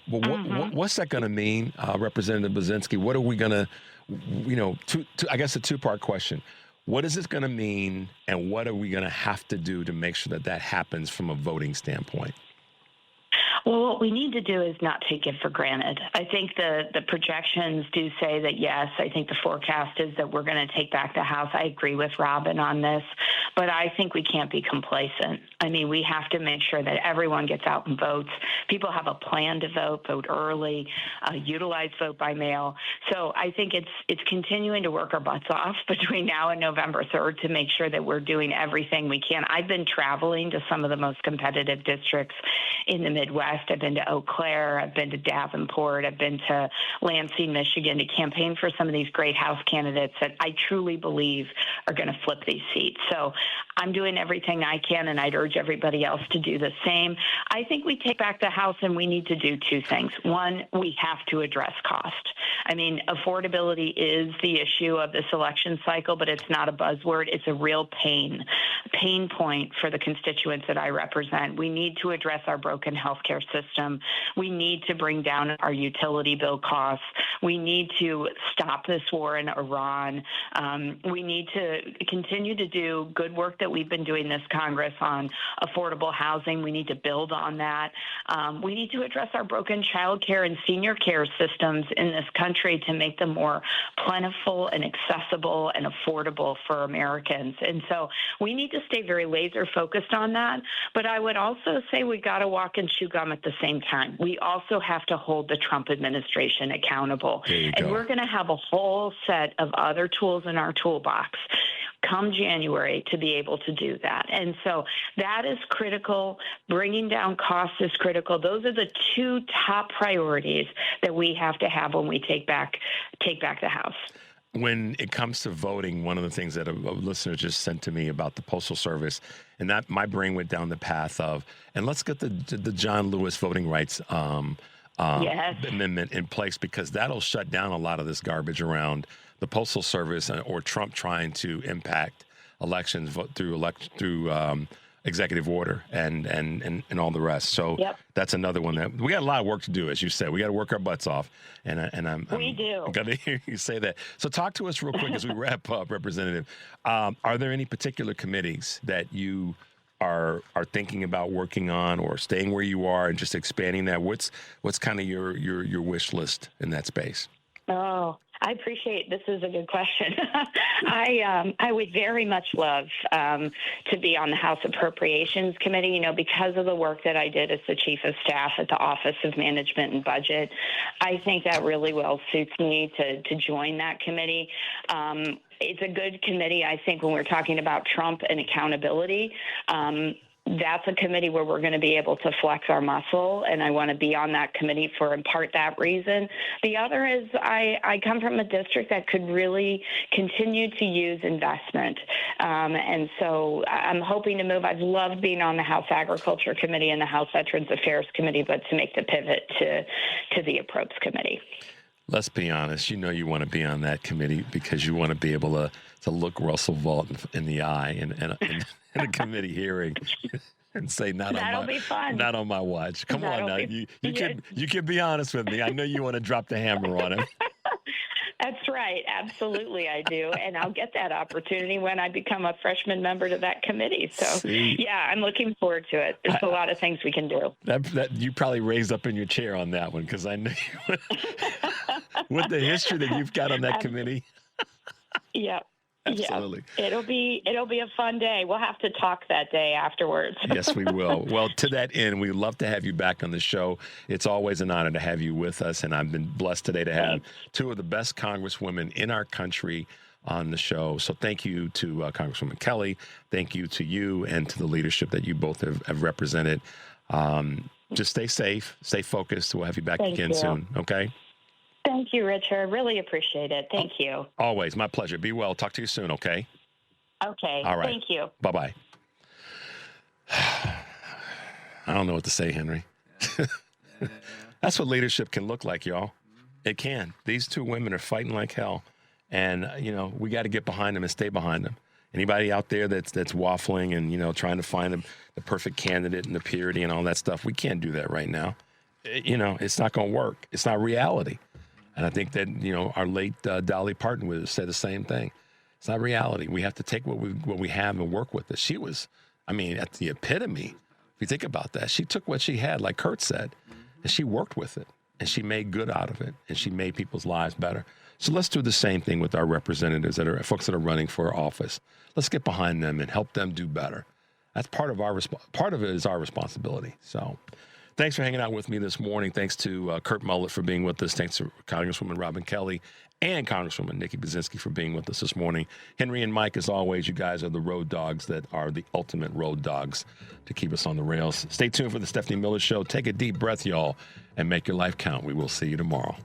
What's that going to mean, Representative Burzynski? What are we going to, I guess a two-part question. What is this going to mean, and what are we going to have to do to make sure that happens from a voting standpoint? Well, what we need to do is not take it for granted. I think the projections do say that, yes, I think the forecast is that we're going to take back the House. I agree with Robin on this, but I think we can't be complacent. I mean, we have to make sure that everyone gets out and votes. People have a plan to vote early, utilize vote by mail. So I think it's continuing to work our butts off between now and November 3rd to make sure that we're doing everything we can. I've been traveling to some of the most competitive districts in the Midwest. I've been to Eau Claire. I've been to Davenport. I've been to Lansing, Michigan to campaign for some of these great House candidates that I truly believe are going to flip these seats. So I'm doing everything I can, and I'd urge everybody else to do the same. I think we take back the House, and we need to do two things. One, we have to address cost. I mean, affordability is the issue of this election cycle, but it's not a buzzword. It's a real pain point for the constituents that I represent. We need to address our broken healthcare system. We need to bring down our utility bill costs. We need to stop this war in Iran. We need to continue to do good good work that we've been doing this Congress on affordable housing. We need to build on that. We need to address our broken child care and senior care systems in this country to make them more plentiful and accessible and affordable for Americans. And so we need to stay very laser focused on that. But I would also say we got to walk and chew gum at the same time. We also have to hold the Trump administration accountable. And we're going to have a whole set of other tools in our toolbox come January to be able to do that. And so that is critical. Bringing down costs is critical. Those are the two top priorities that we have to have when we take back the House. When it comes to voting, one of the things that a listener just sent to me about the Postal Service, and that my brain went down the path of, and let's get the John Lewis voting rights amendment in place, because that'll shut down a lot of this garbage around the Postal Service or Trump trying to impact elections through executive order and all the rest. So that's another one that we got a lot of work to do, as you said. We got to work our butts off, and I'm got to hear you say that. So talk to us real quick as we wrap up, Representative. Are there any particular committees that you are thinking about working on, or staying where you are and just expanding that? What's kind of your wish list in that space? Oh, I appreciate this is a good question. I would very much love to be on the House Appropriations Committee, because of the work that I did as the Chief of Staff at the Office of Management and Budget. I think that really well suits me to join that committee. It's a good committee, I think, when we're talking about Trump and accountability. That's a committee where we're going to be able to flex our muscle, and I want to be on that committee for in part that reason. The other is I come from a district that could really continue to use investment, and so I'm hoping to move. I've loved being on the House Agriculture Committee and the House Veterans Affairs Committee, but to make the pivot to the Approps Committee. Let's be honest. You want to be on that committee because you want to be able to look Russell Vought in the eye in a committee hearing and say, not on my watch. Come on now. You can be honest with me. I know you want to drop the hammer on him. That's right. Absolutely, I do. And I'll get that opportunity when I become a freshman member to that committee. So, yeah, I'm looking forward to it. There's a lot of things we can do. That you probably raised up in your chair on that one, because I know you with the history that you've got on that committee. Yeah. Absolutely. Yeah. It'll be a fun day. We'll have to talk that day afterwards. Yes, we will. Well, to that end, we'd love to have you back on the show. It's always an honor to have you with us, and I've been blessed today to have two of the best congresswomen in our country on the show. So thank you to Congresswoman Kelly. Thank you to you and to the leadership that you both have represented. Just stay safe, stay focused. We'll have you back again soon. Okay? Thank you, Richard. Really appreciate it. Thank you. Always. My pleasure. Be well. Talk to you soon, okay? Okay. All right. Thank you. Bye-bye. I don't know what to say, Henry. That's what leadership can look like, y'all. It can. These two women are fighting like hell. And, we got to get behind them and stay behind them. Anybody out there that's waffling and, trying to find the perfect candidate and the purity and all that stuff, we can't do that right now. It's not going to work. It's not reality. And I think that, our late Dolly Parton would have said the same thing. It's not reality. We have to take what we have and work with it. She was, at the epitome. If you think about that, she took what she had, like Kurt said, and she worked with it, and she made good out of it, and she made people's lives better. So let's do the same thing with our representatives, folks that are running for office. Let's get behind them and help them do better. That's part of it is our responsibility. So thanks for hanging out with me this morning. Thanks to Kurt Mullett for being with us. Thanks to Congresswoman Robin Kelly and Congresswoman Nikki Brzezinski for being with us this morning. Henry and Mike, as always, you guys are the road dogs that are the ultimate road dogs to keep us on the rails. Stay tuned for the Stephanie Miller Show. Take a deep breath, y'all, and make your life count. We will see you tomorrow.